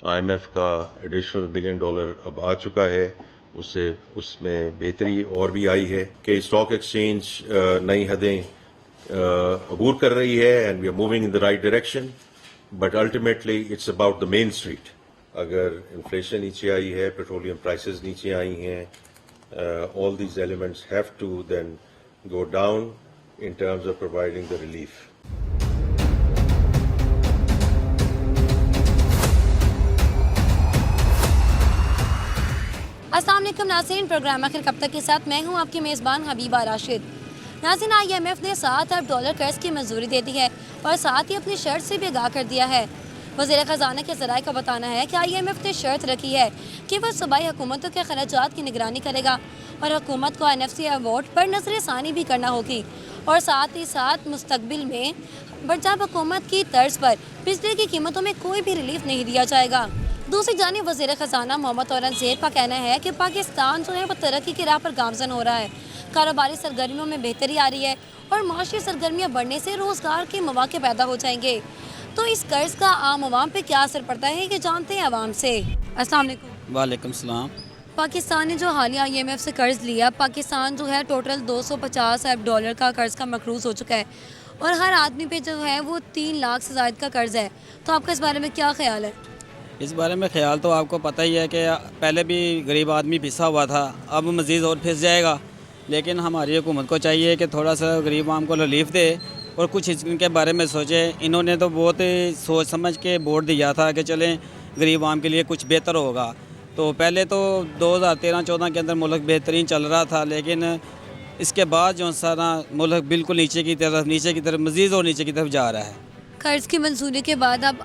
IMF का additional $1 billion अब आ चुका है, उससे उसमें बेहतरी और भी आई है कि स्टॉक एक्सचेंज नई हदें अबूर कर रही है and we are moving in the right direction, but ultimately it's about the main street. अगर इन्फ्लेशन नीचे आई है, पेट्रोलियम प्राइसेस नीचे आई हैं, all these elements have to then go down in terms of providing the relief. अस्सलाम वालेकुम नाज़रीन, programme आखिर कब तक के साथ मैं हूं आपकी मेज़बान हबीबा राशिद। नाज़रीन, IMF ने $7 अरब कर्ज की मंजूरी दे दी है और साथ ही अपनी शर्त से भी आगाह कर दिया है। वज़ीर ख़जाना के ज़राए का बताना है कि IMF ने शर्त रखी है कि वह सूबाई हुकूमतों के खर्चात की निगरानी करेगा और हुकूमत को NFC अवार्ड पर नज़रसानी भी करना होगी और साथ ही साथ मुस्तकबिल में पंजाब हुकूमत की तर्ज पर बिजली की कीमतों में कोई भी रिलीफ नहीं दिया जाएगा। दूसरी जानिब वज़ीर ख़जाना मोहम्मद औरंगज़ेब का कहना है कि पाकिस्तान जो है वो तरक्की की राह पर गामजन हो रहा है, कारोबारी सरगर्मियों में बेहतरी आ रही है और माशी सरगर्मियाँ बढ़ने से रोज़गार के मौके पैदा हो जाएंगे। तो इस कर्ज का आम आवाम पे क्या असर पड़ता है कि जानते हैं आवाम से। अस्सलाम वालेकुम। वालेकुम सलाम। पाकिस्तान ने जो हालिया IMF से कर्ज लिया, पाकिस्तान जो है टोटल $250 अरब का कर्ज का मकरूज हो चुका है और हर आदमी पे जो है वो 3 लाख से ज़ायद का कर्ज है। तो आपका इस बारे में क्या ख्याल है? इस बारे में ख्याल तो आपको पता ही है कि पहले भी गरीब आदमी पिसा हुआ था, अब मज़ीद और फिस जाएगा। लेकिन हमारी हुकूमत को चाहिए कि थोड़ा सा गरीब आम को रिलीफ दे और कुछ इनके बारे में सोचे। इन्होंने तो बहुत सोच समझ के वोट दिया था कि चलें गरीब आम के लिए कुछ बेहतर होगा। तो पहले तो 2013-14 के अंदर मुल्क बेहतरीन चल रहा था, लेकिन इसके बाद जो सारा मुल्क बिल्कुल नीचे की तरफ मज़ीद और नीचे की तरफ जा रहा है। कर्ज की मंजूरी के बाद अब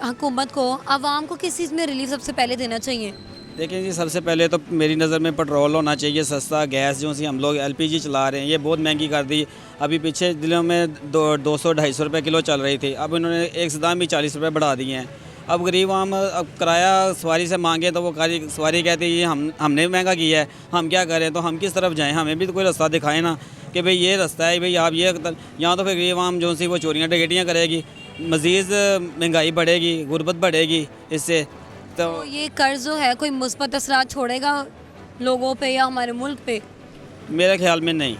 हुकूमत को आवाम को किस चीज़ में रिलीफ सबसे पहले देना चाहिए? देखिए जी, सबसे पहले तो मेरी नज़र में पेट्रोल होना चाहिए सस्ता। गैस जो सी हम लोग LPG चला रहे हैं ये बहुत महंगी कर दी। अभी पीछे दिनों में 200-250 रुपये किलो चल रही थी, अब इन्होंने एक सदाम भी 40 रुपये बढ़ा दिए हैं। अब गरीब आम अब किराया सवारी से मांगे तो वो सवारी कहती है ये हमने महंगा किया है, हम क्या करें, तो हम किस तरफ जाएँ? हमें भी तो कोई रास्ता दिखाए ना कि भाई ये रास्ता है, भाई आप ये यहाँ। तो फिर गरीब आम जो सी वो चोरियाँ डकैतियाँ करेगी, मज़ीद महंगाई बढ़ेगी, गुर्बत बढ़ेगी इससे। तो ये कर्ज जो है कोई मुस्बत असरात छोड़ेगा लोगों पे या हमारे मुल्क पे? मेरे ख्याल में नहीं।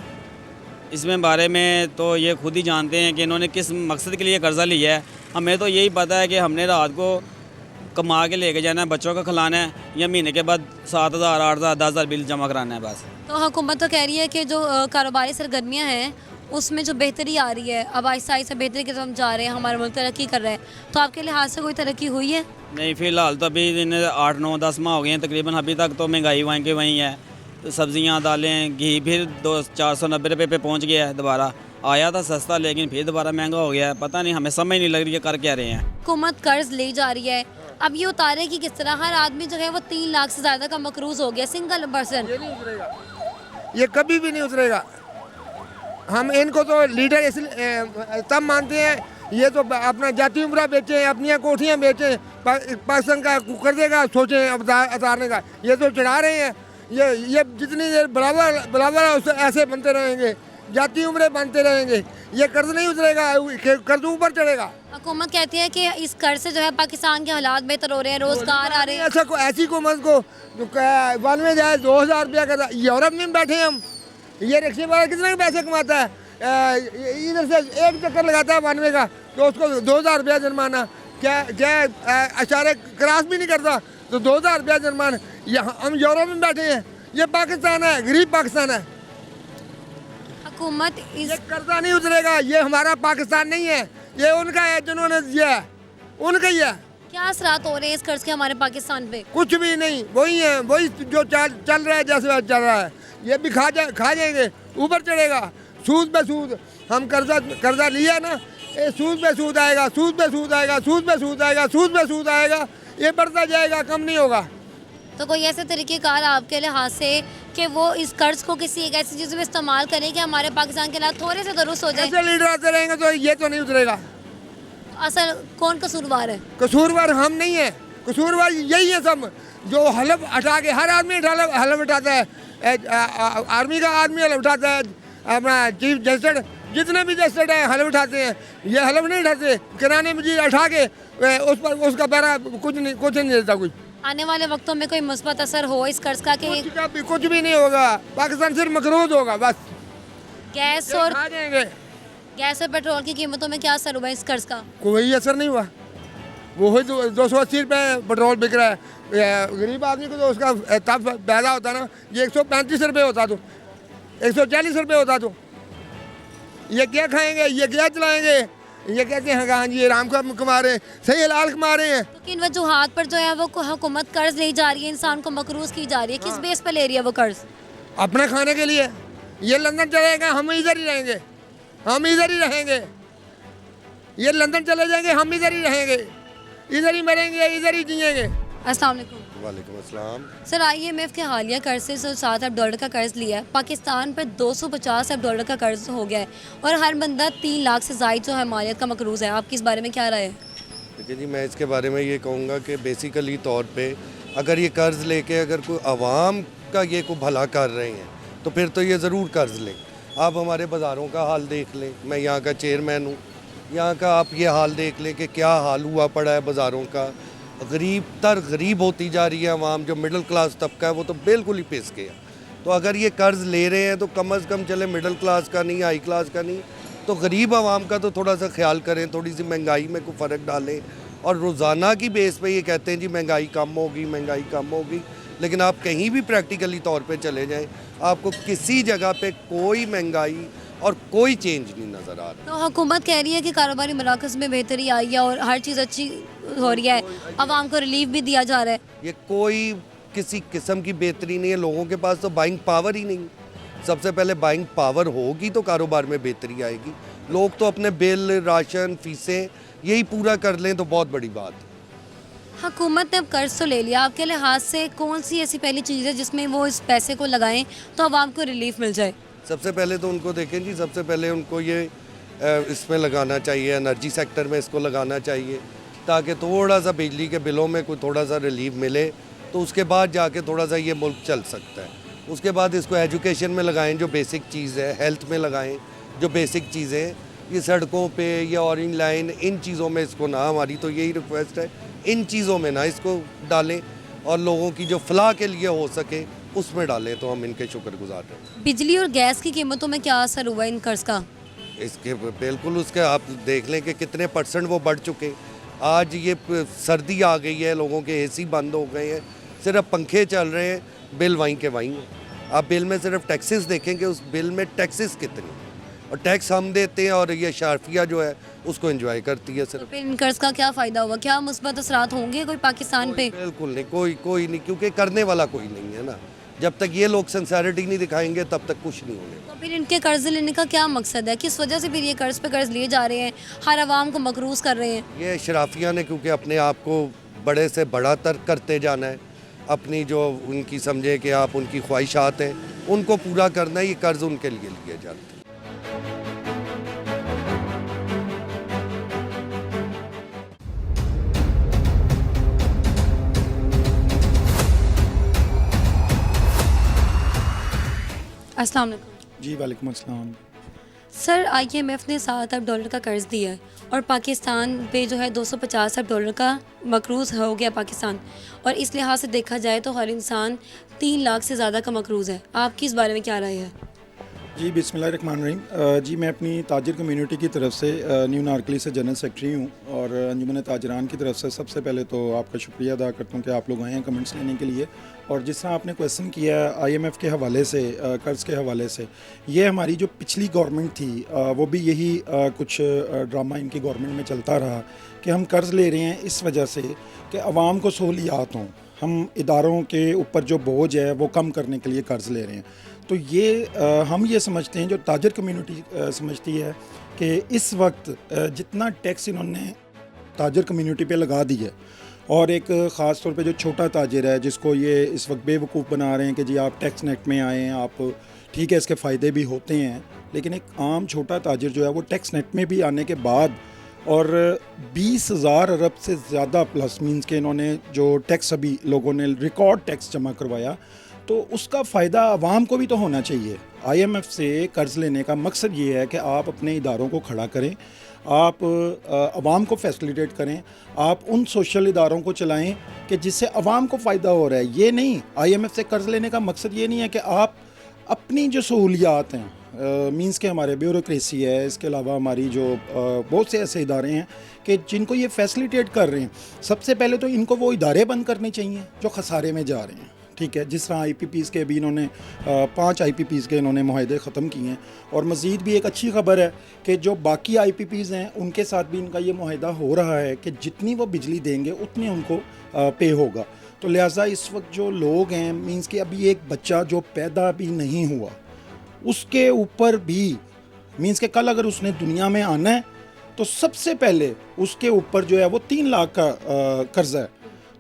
इसमें बारे में तो ये खुद ही जानते हैं कि इन्होंने किस मकसद के लिए कर्ज़ा लिया है। हमें तो यही पता है कि हमने रात को कमा के लेके जाना है, बच्चों को खिलाना है, या महीने के बाद 7,000, 8,000, 10,000 बिल जमा कराना है बस। तो हुकूमत तो कह रही है कि जो कारोबारी सरगर्मियाँ हैं उसमें जो बेहतरी आ रही है, अब आहिस्ता आहिस्ता बेहतरी की तरफ हम जा रहे हैं, हमारा मुल्क तरक्की कर रहा है। तो आपके लिहाज से कोई तरक्की हुई है? नहीं, फ़िलहाल तो अभी 8, 9, 10 माह हो गए हैं तकरीबन। अभी तक तो महंगाई वहीं की वहीं है। तो सब्ज़ियाँ, दालें, घी फिर 490 रुपये पे पहुँच गया है। दोबारा आया था सस्ता, लेकिन फिर दोबारा महंगा हो गया है। पता नहीं, हमें समझ नहीं लग रही है कर क्या रहे हैं। हुकूमत कर्ज ले जा रही है, अब ये उतारेगी किस तरह? हर आदमी जो है वो 3 लाख से ज़्यादा का मकरूज हो गया, सिंगल पर्सन। ये कभी भी नहीं उतरेगा। हम इनको तो लीडर इसलिए तब मानते हैं, ये तो अपना जाति उम्रा बेचें, अपनी कोठियाँ बेचें, पाकिस्तान का कर देगा, सोचें उतारने का। ये तो चढ़ा रहे हैं, ये जितनी देर बराबर ऐसे बनते रहेंगे, जाति उम्रे बनते रहेंगे, ये कर्ज नहीं उतरेगा, कर्ज ऊपर चढ़ेगा। हुकूमत कहती है कि इस कर्ज से जो है पाकिस्तान के हालात बेहतर हो रहे हैं, रोजगार आ रहे हैं। ऐसी हुकूमत को 92 जाए 2,000 रुपया का, यूरोप में बैठे हम, ये रिक्शे वाला कितने पैसे कमाता है, इधर से एक चक्कर लगाता है 92 का तो उसको 2,000 रुपया जुर्माना, क्या अशारे क्रॉस भी नहीं करता तो 2,000 रुपया जुर्माना। हम यूरोप में बैठे हैं, ये पाकिस्तान है, गरीब पाकिस्तान है। हुकूमत ये कर्जा नहीं उतरेगा, ये हमारा पाकिस्तान नहीं है, ये उनका है जिन्होंने दिया है, उनका ही है। क्या असरात हो रहे हैं इस कर्ज के हमारे पाकिस्तान पे? कुछ भी नहीं, वही है, वही जो चल रहा है जैसे चल रहा है, ये भी खा जाएंगे, ऊपर चढ़ेगा। सूद पे सूद, हम कर्जा लिया ना, ये सूद पे सूद आएगा, सूद पे सूद आएगा, सूद पे सूद आएगा, सूद पे सूद आएगा, ये बढ़ता जाएगा, कम नहीं होगा। तो कोई ऐसे तरीक़ेकार आपके लिहाज से कि वो इस कर्ज को किसी एक ऐसी चीज़ में इस्तेमाल करें कि हमारे पाकिस्तान के हालात थोड़े से दुरुस्त हो जाए? ऐसे लीडर आते रहेंगे तो ये तो नहीं उतरेगा। असल कौन कसूरवार है? कसूरवार हम नहीं है, कसूरवार यही है सब, जो हलफ हटा के हर आदमी हलफ उठाता है। आर्मी का आदमी हलफ उठाता है, अपना चीफ जस्टिस, जितने भी जस्टिस हैं हलफ उठाते हैं, ये हलफ नहीं उठाते। किराने मजीद उठा के उस पर उसका पैरा कुछ नहीं देता कोई। आने वाले वक्तों में कोई मुस्बत असर हो इस कर्ज का कि कुछ भी नहीं होगा, पाकिस्तान सिर्फ मकरूज होगा बस। गैस और खा जाएंगे। गैस और पेट्रोल की कीमतों में क्या असर हुआ इस कर्ज का? कोई असर नहीं हुआ, वो ही 280 रुपये पेट्रोल बिक रहा है। गरीब आदमी को तो उसका तब पैदा होता ना, ये 135 रुपये होता तो 140 रुपये होता तो ये क्या खाएंगे, ये क्या चलाएंगे, ये कहते हैं हाँ जी आराम का कमा रहे हैं, सही हलाल कमा रहे हैं। तो किन वजूहात पर जो है वो हुकूमत कर्ज ले जा रही है, इंसान को मकरूज की जा रही है, किस बेस पर ले रही है वो कर्ज? अपना खाने के लिए। ये लंदन चलेगा, हम इधर ही रहेंगे, हम इधर ही रहेंगे। ये लंदन चले जाएंगे, हम इधर ही रहेंगे, इधर ही मरेंगे, इधर ही जिएंगे। अस्सलाम वालेकुम। वालेकुम अस्सलाम। सर, IMF के हालिया कर्ज से जो 7 अरब डॉलर का कर्ज लिया है, पाकिस्तान पर 250 अरब डॉलर का कर्ज हो गया है और हर बंदा 3 लाख से ज़ायद जो है मालियत का मकरूज़ है। आपकी इस बारे में क्या राय है? देखिए जी, मैं इसके बारे में ये कहूँगा कि बेसिकली तौर पे अगर ये कर्ज़ लेके अगर कोई आवाम का ये को भला कर रहे हैं तो फिर तो ये ज़रूर कर्ज़ लें। आप हमारे बाज़ारों का हाल देख लें, मैं यहाँ का चेयरमैन हूँ, यहाँ का आप ये हाल देख लें कि क्या हाल हुआ पड़ा है बाज़ारों का। गरीब होती जा रही है आवाम, जो मिडिल क्लास तबका है वो तो बिल्कुल ही पिस गया। तो अगर ये कर्ज़ ले रहे हैं तो कम अज़ कम चले मिडिल क्लास का नहीं, हाई क्लास का नहीं, तो गरीब आवाम का तो थोड़ा सा ख्याल करें, थोड़ी सी महंगाई में कोई फ़र्क डालें। और रोज़ाना की बेस पे ये कहते हैं जी महंगाई कम होगी, महंगाई कम होगी, लेकिन आप कहीं भी प्रैक्टिकली तौर पे चले जाएं, आपको किसी जगह पे कोई महंगाई और कोई चेंज नहीं नज़र आ रहा। तो हुकूमत कह रही है कि कारोबारी मराकज़ में बेहतरी आई है और हर चीज़ अच्छी हो रही है, आवाम को रिलीफ भी दिया जा रहा है। ये कोई किसी किस्म की बेहतरी नहीं है, लोगों के पास तो बाइंग पावर ही नहीं। सबसे पहले बाइंग पावर होगी तो कारोबार में बेहतरी आएगी। लोग तो अपने बिल, राशन, फीसें यही पूरा कर लें तो बहुत बड़ी बात है। हुकूमत ने अब कर्ज तो ले लिया, आपके लिहाज से कौन सी ऐसी पहली चीज़ है जिसमें वो इस पैसे को लगाएं तो आवाम को रिलीफ मिल जाए? सबसे पहले तो उनको देखें जी, सबसे पहले उनको ये इसमें लगाना चाहिए, एनर्जी सेक्टर में इसको लगाना चाहिए, ताकि थोड़ा सा बिजली के बिलों में कोई थोड़ा सा रिलीफ मिले, तो उसके बाद जाके थोड़ा सा ये मुल्क चल सकता है। उसके बाद इसको एजुकेशन में लगाएं, जो बेसिक चीज़ है, हेल्थ में लगाएं, जो बेसिक चीज़ें, ये सड़कों पे या ऑरेंज लाइन, इन चीज़ों में इसको ना, हमारी तो यही रिक्वेस्ट है, इन चीज़ों में ना इसको डालें, और लोगों की जो फलाह के लिए हो सके उसमें डालें, तो हम इनके शुक्रगुजार हैं। बिजली और गैस की कीमतों में क्या असर हुआ इन कर्ज का? इसके बिल्कुल उसके आप देख लें कि कितने % वो बढ़ चुके। आज ये सर्दी आ गई है, लोगों के AC बंद हो गए हैं, सिर्फ पंखे चल रहे हैं, बिल वहीं के वहीं हैं। आप बिल में सिर्फ टैक्सेस देखेंगे, उस बिल में टैक्सेस कितने, और टैक्स हम देते हैं और ये शार्फिया जो है उसको एंजॉय करती है तो सिर्फ। फिर इन कर्ज का क्या फ़ायदा हुआ? क्या मुस्बत असरात होंगे कोई पाकिस्तान पे? बिल्कुल नहीं, कोई नहीं, क्योंकि करने वाला कोई नहीं है ना। जब तक ये लोग सिंसेरिटी नहीं दिखाएंगे तब तक कुछ नहीं होने। तो फिर इनके कर्ज लेने का क्या मकसद है? किस वजह से फिर ये कर्ज पे कर्ज लिए जा रहे हैं, हर आवाम को मकरूज कर रहे हैं? ये शराफिया ने क्योंकि अपने आप को बड़े से बड़ा तर करते जाना है, अपनी जो उनकी समझे कि आप उनकी ख्वाहिशात हैं उनको पूरा करना है, ये कर्ज उनके लिए लिए जाते हैं। अस्सलाम वालेकुम। जी वालेकुम अस्सलाम। सर, IMF ने 7 अरब डॉलर का कर्ज दिया है और पाकिस्तान पे जो है 250 अरब डॉलर का मकरूज़ हो गया पाकिस्तान, और इस लिहाज से देखा जाए तो हर इंसान 3 लाख से ज़्यादा का मकरूज़ है। आपकी इस बारे में क्या राय है? जी बिस्मिल्लाहिर्रहमानिर्रहीम। जी मैं अपनी ताजिर कम्युनिटी की तरफ से न्यू नारकली से जनरल सेक्रेटरी हूँ, और अंजुमन ताजरान की तरफ से सबसे पहले तो आपका शुक्रिया अदा करता हूँ कि आप लोग आए हैं कमेंट्स लेने के लिए। और जिस तरह आपने क्वेश्चन किया IMF के हवाले से, कर्ज़ के हवाले से, ये हमारी जो पिछली गवर्नमेंट थी वो भी यही कुछ ड्रामा इनकी गवर्नमेंट में चलता रहा कि हम कर्ज़ ले रहे हैं इस वजह से कि आवाम को सहूलियात हों, हम इदारों के ऊपर जो बोझ है वो कम करने के लिए कर्ज़ ले रहे हैं। तो ये हम ये समझते हैं, जो ताजर कम्युनिटी समझती है कि इस वक्त जितना टैक्स इन्होंने ताजर कम्युनिटी पे लगा दी है, और एक ख़ास तौर पे जो छोटा ताजिर है जिसको ये इस वक्त बेवकूफ़ बना रहे हैं कि जी आप टैक्स नेट में आएँ, आप ठीक है इसके फ़ायदे भी होते हैं, लेकिन एक आम छोटा ताजिर जो है वो टैक्स नेट में भी आने के बाद और 20,000 अरब से ज़्यादा प्लस मीन्स के इन्होंने जो टैक्स अभी लोगों ने रिकॉर्ड टैक्स जमा करवाया, तो उसका फ़ायदा आवाम को भी तो होना चाहिए। IMF से कर्ज़ लेने का मकसद ये है कि आप अपने इदारों को खड़ा करें, आप आवाम को फैसिलिटेट करें, आप उन सोशल इदारों को चलाएं कि जिससे आवाम को फ़ायदा हो रहा है। ये नहीं, IMF से कर्ज़ लेने का मकसद ये नहीं है कि आप अपनी जो सहूलियात हैं, मींस के हमारे ब्यूरोक्रेसी है, इसके अलावा हमारी जो बहुत से ऐसे इदारे हैं कि जिनको ये फैसिलिटेट कर रहे हैं, सबसे पहले तो इनको वो इदारे बंद करने चाहिए जो खसारे में जा रहे हैं। ठीक है, जिस तरह IPPs के भी इन्होंने 5 IPPs के इन्होंने मुआहदे ख़त्म किए हैं, और मज़ीद भी एक अच्छी खबर है कि जो बाकी IPPs हैं उनके साथ भी इनका ये मुआहदा हो रहा है कि जितनी वो बिजली देंगे उतनी उनको पे होगा। तो लिहाजा इस वक्त जो लोग हैं, मींस कि अभी एक बच्चा जो पैदा भी नहीं हुआ उसके ऊपर भी, मींस के कल अगर उसने दुनिया में आना है तो सबसे पहले उसके ऊपर जो है वो 3 लाख का कर्ज़ा है।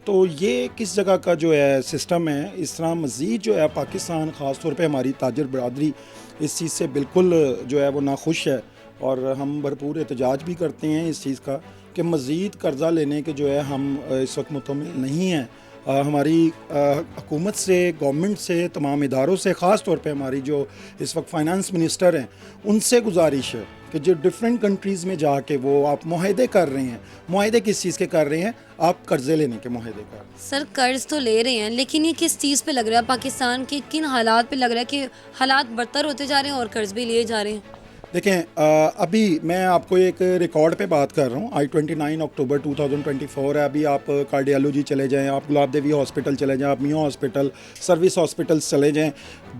तो ये किस जगह का जो है सिस्टम है। इस तरह मज़ीद जो है पाकिस्तान, ख़ास तौर पे हमारी ताजर बरदरी इस चीज़ से बिल्कुल जो है वो नाखुश है, और हम भरपूर एहतजाज भी करते हैं इस चीज़ का कि मज़ीद कर्ज़ा लेने के जो है हम इस वक्त मुतमिल नहीं हैं। हमारी हुकूमत से, गवर्नमेंट से, तमाम इदारों से, ख़ास तौर पे हमारी जो इस वक्त फाइनेंस मिनिस्टर हैं उनसे गुजारिश है कि जो डिफरेंट कंट्रीज़ में जाके वो आप मुआहदे कर रहे हैं, मुआहदे किस चीज़ के कर रहे हैं, आप कर्ज़े लेने के मुआहदे कर रहे हैं। सर कर्ज तो ले रहे हैं, लेकिन ये किस चीज़ पे लग रहा है, पाकिस्तान के किन हालात पे लग रहा है कि हालात बदतर होते जा रहे हैं और कर्ज भी लिए जा रहे हैं? देखें, अभी मैं आपको एक रिकॉर्ड पे बात कर रहा हूँ। 29 अक्टूबर 2024 है। अभी आप कार्डियोलॉजी चले जाएं, आप गुलाब देवी हॉस्पिटल चले जाएं, आप मियाँ हॉस्पिटल, सर्विस हॉस्पिटल्स चले जाएं,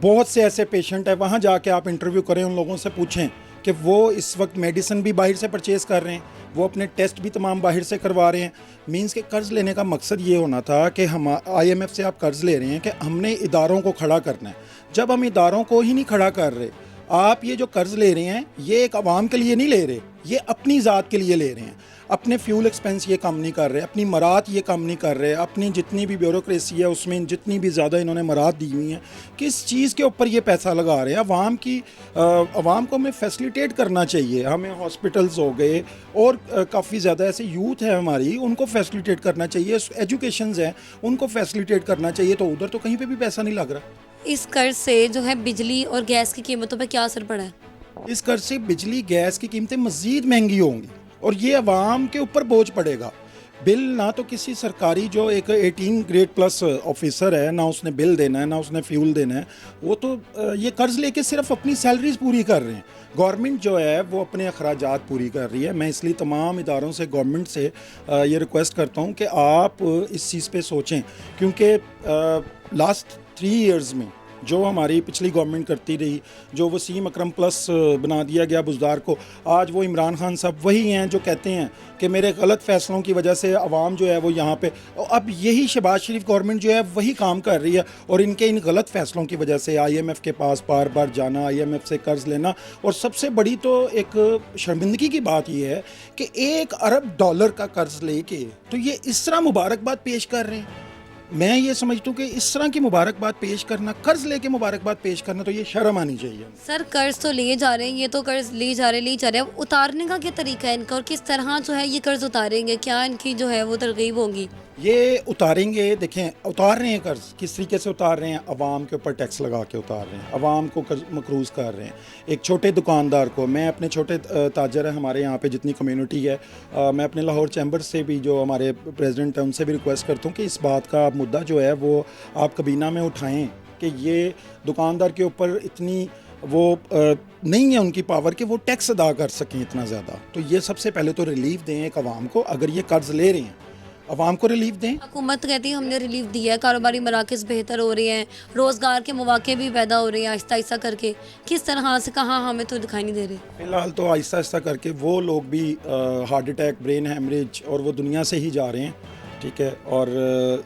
बहुत से ऐसे पेशेंट हैं, वहाँ जाके आप इंटरव्यू करें, उन लोगों से पूछें कि वो इस वक्त मेडिसिन भी बाहर से परचेज़ कर रहे हैं, वो अपने टेस्ट भी तमाम बाहर से करवा रहे हैं। मींस के कर्ज़ लेने का मकसद ये होना था कि हम IMF से आप कर्ज़ ले रहे हैं कि हमने इदारों को खड़ा करना है। जब हम इदारों को ही नहीं खड़ा कर रहे, आप ये जो कर्ज़ ले रहे हैं ये एक आवाम के लिए नहीं ले रहे, ये अपनी ज़ात के लिए ले रहे हैं। अपने फ्यूल एक्सपेंस ये कम नहीं कर रहे, अपनी मरात ये कम नहीं कर रहे, अपनी जितनी भी ब्यूरोक्रेसी है उसमें जितनी भी ज़्यादा इन्होंने मरात दी हुई हैं, किस चीज़ के ऊपर ये पैसा लगा रहे हैं। आवाम को हमें फैसिलिटेट करना चाहिए। हमें हॉस्पिटल्स हो गए और काफ़ी ज़्यादा ऐसे यूथ है हमारी, उनको फैसिलिटेट करना चाहिए, एजुकेशंस हैं उनको फैसिलिटेट करना चाहिए। तो उधर तो कहीं पर भी पैसा नहीं लग रहा। इस कर्ज से जो है बिजली और गैस की कीमतों पर क्या असर पड़ा है? इस कर्ज से बिजली, गैस की कीमतें मज़ीद महंगी होंगी और ये अवाम के ऊपर बोझ पड़ेगा। बिल ना तो किसी सरकारी जो एक 18 ग्रेड प्लस ऑफिसर है, ना उसने बिल देना है, ना उसने फ्यूल देना है, वो तो ये कर्ज़ लेके सिर्फ अपनी सैलरीज पूरी कर रहे हैं। गवर्नमेंट जो है वो अपने अखराजात पूरी कर रही है। मैं इसलिए तमाम इदारों से, गवर्नमेंट से ये रिक्वेस्ट करता हूँ कि आप इस चीज़ पे सोचें, क्योंकि लास्ट 3 ईयर्स में जो हमारी पिछली गवर्नमेंट करती रही, जो वसीम अकरम प्लस बना दिया गया बुज़दार को, आज वो इमरान खान साहब वही हैं जो कहते हैं कि मेरे गलत फ़ैसलों की वजह से अवाम जो है वो यहाँ पे, अब यही शहबाज शरीफ गवर्नमेंट जो है वही काम कर रही है और इनके इन गलत फ़ैसलों की वजह से IMF के पास बार बार जाना, IMF से कर्ज़ लेना। और सबसे बड़ी तो एक शर्मिंदगी की बात यह है कि $1 अरब का कर्ज़ लेके तो ये इस तरह मुबारकबाद पेश कर रहे हैं। मैं ये समझता हूँ कि इस तरह की मुबारकबाद पेश करना, कर्ज लेके मुबारकबाद पेश करना, तो ये शर्म आनी चाहिए। सर कर्ज तो लिए जा रहे हैं, ये तो कर्ज लिए जा रहे हैं, उतारने का क्या तरीका है इनका और किस तरह जो है ये कर्ज उतारेंगे, क्या इनकी जो है वो तरकीब होगी? ये उतारेंगे, देखें उतार रहे हैं कर्ज, किस तरीके से उतार रहे हैं, अवाम के ऊपर टैक्स लगा के उतार रहे हैं, अवाम को मकरूज़ कर रहे हैं। एक छोटे दुकानदार को, मैं अपने छोटे ताजर है हमारे यहाँ पे जितनी कम्युनिटी है, मैं अपने लाहौर चैम्बर से भी जो हमारे प्रेसिडेंट हैं उनसे भी रिक्वेस्ट करता हूँ कि इस बात का मुद्दा जो है वो आप कबीना में उठाएँ कि ये दुकानदार के ऊपर इतनी वो नहीं है उनकी पावर कि वो टैक्स अदा कर सकें इतना ज़्यादा। तो ये सबसे पहले तो रिलीफ दें एक अवाम को, अगर ये कर्ज़ ले रहे हैं अवाम को रिलीफ दें। हुकूमत कहती है हमने रिलीफ दिया है, कारोबारी मराकज़ बेहतर हो रहे हैं, रोज़गार के मौके भी पैदा हो रहे हैं आहिस्ता आहिस्ता करके, किस तरह से, कहाँ हमें तो दिखाई नहीं दे रहे। फ़िलहाल तो आहिस्ता आहिस्ता करके वो लोग भी हार्ट अटैक, ब्रेन हेमरेज और वो दुनिया से ही जा रहे हैं, ठीक है। और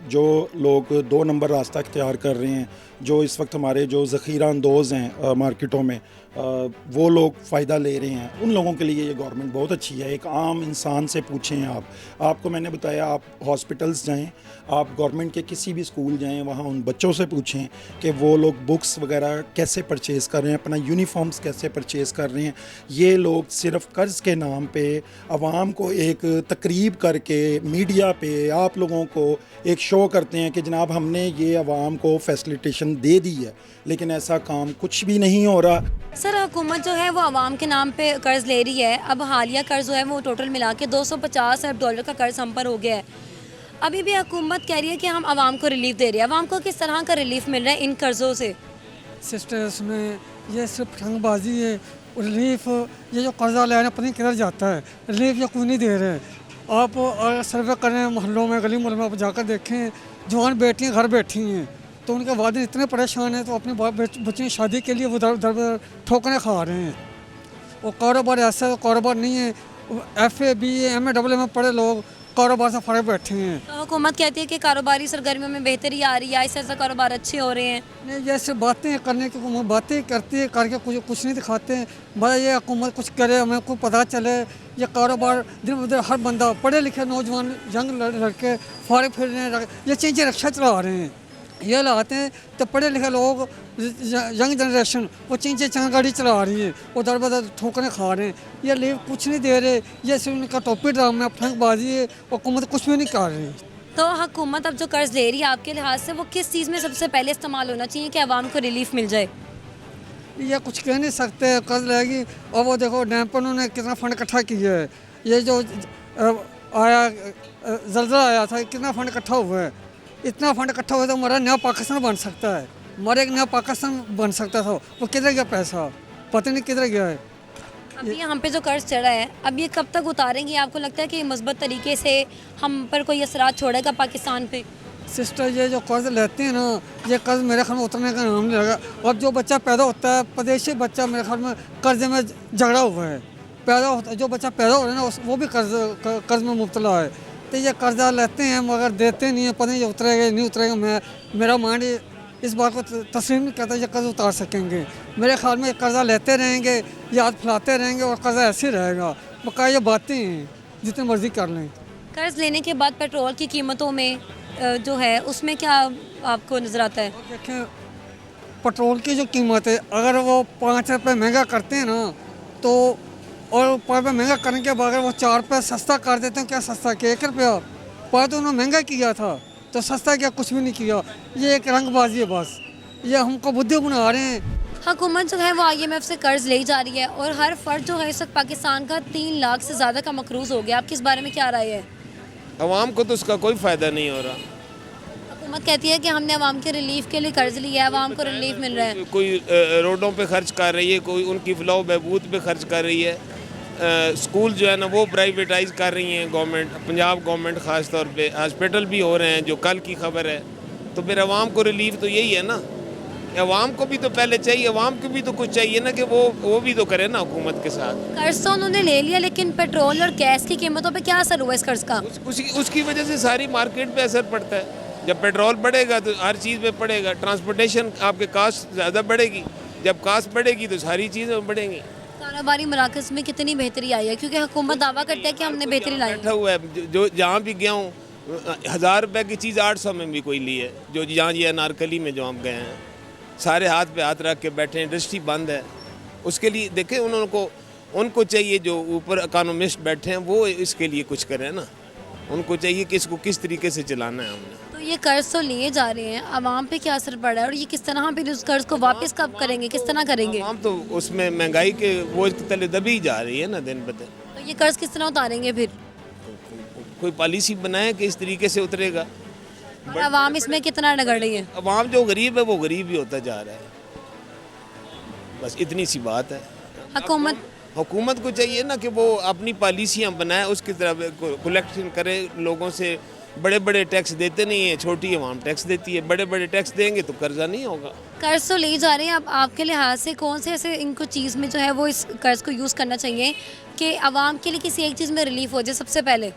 जो लोग 2 नंबर रास्ता इख्तियार कर रहे हैं, जो इस वक्त हमारे जो ज़ख़ीरा अंदोज़ हैं मार्केटों में, वो लोग फ़ायदा ले रहे हैं, उन लोगों के लिए ये गवर्नमेंट बहुत अच्छी है। एक आम इंसान से पूछें आपको मैंने बताया, आप हॉस्पिटल्स जाएं, आप गवर्नमेंट के किसी भी स्कूल जाएं, वहाँ उन बच्चों से पूछें कि वो लोग बुक्स वगैरह कैसे परचेज़ कर रहे हैं, अपना यूनिफॉर्म्स कैसे परचेज़ कर रहे हैं। ये लोग सिर्फ कर्ज़ के नाम पे आवाम को एक तकरीब करके मीडिया पे आप लोगों को एक शो करते हैं कि जनाब हमने ये आवाम को फैसिलिटेशन लोन दे दी है, लेकिन ऐसा काम कुछ भी नहीं हो रहा। सर हुकूमत जो है वो आवाम के नाम पे कर्ज ले रही है। अब हालिया कर्ज जो है वो टोटल मिला के 250 अरब डॉलर का कर्ज हम पर हो गया है। अभी भी हुकूमत कह रही है कि हम आवाम को रिलीफ दे रही है। आवाम को किस तरह का रिलीफ मिल रहा है इन कर्जों से? सिस्टर इसमें ये सिर्फ ठंगबाजी है। रिलीफ ये जो कर्जा लेना पता नहीं किधर जाता है, रिलीफ ये कोई नहीं दे रहे। आप अगर सर्वे करें मोहल्लों में, गली मोहल्लों में, आप जाकर देखें, जवान बेटियाँ घर बैठी हैं तो उनके वालिद इतने परेशान हैं तो अपने बच्चे की शादी के लिए वो दर ठोकरें खा रहे हैं। वो कारोबार ऐसा कारोबार नहीं है। FA BA MA AA में पढ़े लोग कारोबार से फर्क बैठे हैं। तो हुकूमत कहती है कि कारोबारी सरगर्मियों में बेहतरी आ रही है, ऐसे कारोबार अच्छे हो रहे हैं। नहीं, जैसे बातें करने की बातें करती है, करके कुछ नहीं दिखाते हैं। भाई ये हुकूमत कुछ करे, हमें को पता चले। ये कारोबार दिन ब दिन हर बंदा पढ़े लिखे नौजवान यंग लड़के फारे फिर रहे हैं, ये चीज़ें रिक्शा चला रहे हैं, ये लाते हैं। तो पढ़े लिखे लोग यंग जनरेशन वो चीज़ें गाड़ी चला रही है, वो दर बदर ठोकरें खा रहे हैं। ये लीव कुछ नहीं दे रहे, ये सिर्फ उनका टोपी ड्रामा ठंगबाजी है। हुकूमत कुछ भी नहीं कर रही। तो हुकूमत अब जो कर्ज ले रही है आपके लिहाज से वो किस चीज़ में सबसे पहले इस्तेमाल होना चाहिए कि आवाम को रिलीफ मिल जाए? ये कुछ कह नहीं सकते, कर्ज लेगी। और वो देखो डैम पर उन्होंने कितना फंड इकट्ठा किया है। ये जो आया जल्जला आया था, कितना फंड इकट्ठा हुआ है। इतना फंड इकट्ठा हुआ तो हमारा नया पाकिस्तान बन सकता है, हमारा एक नया पाकिस्तान बन सकता था। वो किधर गया पैसा, पता नहीं किधर गया है। अभी हम पे जो कर्ज चढ़ा है अब ये कब तक उतारेंगे? आपको लगता है कि मुस्बत तरीके से हम पर कोई असरात छोड़ेगा पाकिस्तान पे? सिस्टर ये जो कर्ज लेते हैं ना, ये कर्ज मेरे ख्याल में उतरने का नाम नहीं लगा। अब जो बच्चा पैदा होता है परदेशी बच्चा, मेरे ख्याल में कर्ज में झगड़ा हुआ है। पैदा होता जो बच्चा पैदा हो रहा है ना वो भी कर्ज में मुब्तला है। तो ये कर्जा लेते हैं मगर देते नहीं है, पता नहीं उतरेगा नहीं उतरेगा। मेरा माइंड इस बात को तस्लीम नहीं करता ये कर्ज उतार सकेंगे। मेरे ख्याल में कर्जा लेते रहेंगे, याद फैलाते रहेंगे और कर्जा ऐसे ही रहेगा। बकाया ये बातें हैं, जितनी मर्जी कर लें। कर्ज लेने के बाद पेट्रोल की कीमतों में जो है उसमें क्या आपको नज़र आता है? देखें पेट्रोल की जो कीमत है, अगर वो 5 रुपये महंगा करते हैं ना तो, और 5 रुपये महंगा करने के बाद अगर वो 4 रुपये सस्ता कर देते हैं, क्या सस्ता किया 1 रुपया पर तो उन्होंने महंगा किया था, तो सस्ता क्या कुछ भी नहीं किया। ये एक रंगबाजी है बस, ये हमको बुद्धि बना रहे हैं। हुकूमत जो है वो IMF से कर्ज ले जा रही है और हर फर्द जो है इस वक्त पाकिस्तान का 3 लाख से ज़्यादा का मकरूज़ हो गया। आपकी इस बारे में क्या राय है? आवाम को तो उसका कोई फ़ायदा नहीं हो रहा। हुकूमत कहती है कि हमने आवाम के रिलीफ के लिए कर्ज लिया है, आवाम को रिलीफ मिल रहा है। कोई रोडों पे खर्च कर रही है, कोई उनकी फलाह बहबूद पे खर्च कर रही है। स्कूल जो है ना वो प्राइवेटाइज कर रही हैं गवर्नमेंट, पंजाब गवर्नमेंट ख़ास तौर पे। हॉस्पिटल भी हो रहे हैं जो कल की खबर है। तो फिर आवाम को रिलीफ तो यही है ना, आवाम को भी तो पहले चाहिए, आवाम को भी तो कुछ चाहिए ना कि वो भी तो करे ना हुकूमत के साथ। कर्ज तो उन्होंने ले लिया लेकिन पेट्रोल और गैस की कीमतों पे क्या असर हुआ इस कर्ज का? उसकी वजह से सारी मार्केट पे असर पड़ता है। जब पेट्रोल बढ़ेगा तो हर चीज़ पे पड़ेगा। ट्रांसपोर्टेशन आपके कास्ट ज़्यादा बढ़ेगी, जब कास्ट बढ़ेगी तो सारी चीज़ें बढ़ेंगी। कारोबारी मराकज़ में कितनी बेहतरी आई है? क्योंकि हुकूमत दावा करती है कि हमने बेहतरी लाई बैठा हुआ है। जो जहाँ भी गया हूँ 1000 रुपये की चीज़ 800 में भी कोई ली है। जो यहाँ ये अनारकली में जो हम गए हैं सारे हाथ पे हाथ रख के बैठे हैं, इंडस्ट्री बंद है। उसके लिए देखें उनको चाहिए जो ऊपर इकोनॉमिस्ट बैठे हैं वो इसके लिए कुछ करें ना। उनको चाहिए कि इसको किस तरीके से चलाना है हमने। तो ये कर्ज तो लिए जा रहे हैं, आवाम पे क्या असर पड़ा है और ये किस तरह फिर उस कर्ज को वापस कब करेंगे, किस तरह करेंगे? आवाम तो उसमें महंगाई के बोझ के तले दबी जा रही है ना दिन ब दिन। तो ये कर्ज किस तरह उतारेंगे फिर? कोई पॉलिसी बनाए कि इस तरीके से उतरेगा। और आवाम इसमें कितना रगड़ रही है? आवाम जो गरीब है वो गरीब ही होता जा रहा है, बस इतनी सी बात है। हुकूमत को चाहिए ना कि वो अपनी पॉलिसियाँ बनाए, उसकी तरफ कलेक्शन करे लोगों से। बड़े बड़े टैक्स देते नहीं है, छोटी आवाम टैक्स देती है। बड़े बड़े टैक्स देंगे तो कर्जा नहीं होगा। कर्ज तो ले जा रहे हैं, अब आपके लिहाज से कौन से ऐसे इनको चीज़ में जो है वो इस कर्ज को यूज़ करना चाहिए कि आवाम के लिए किसी एक चीज़ में रिलीफ हो जाए? सबसे पहले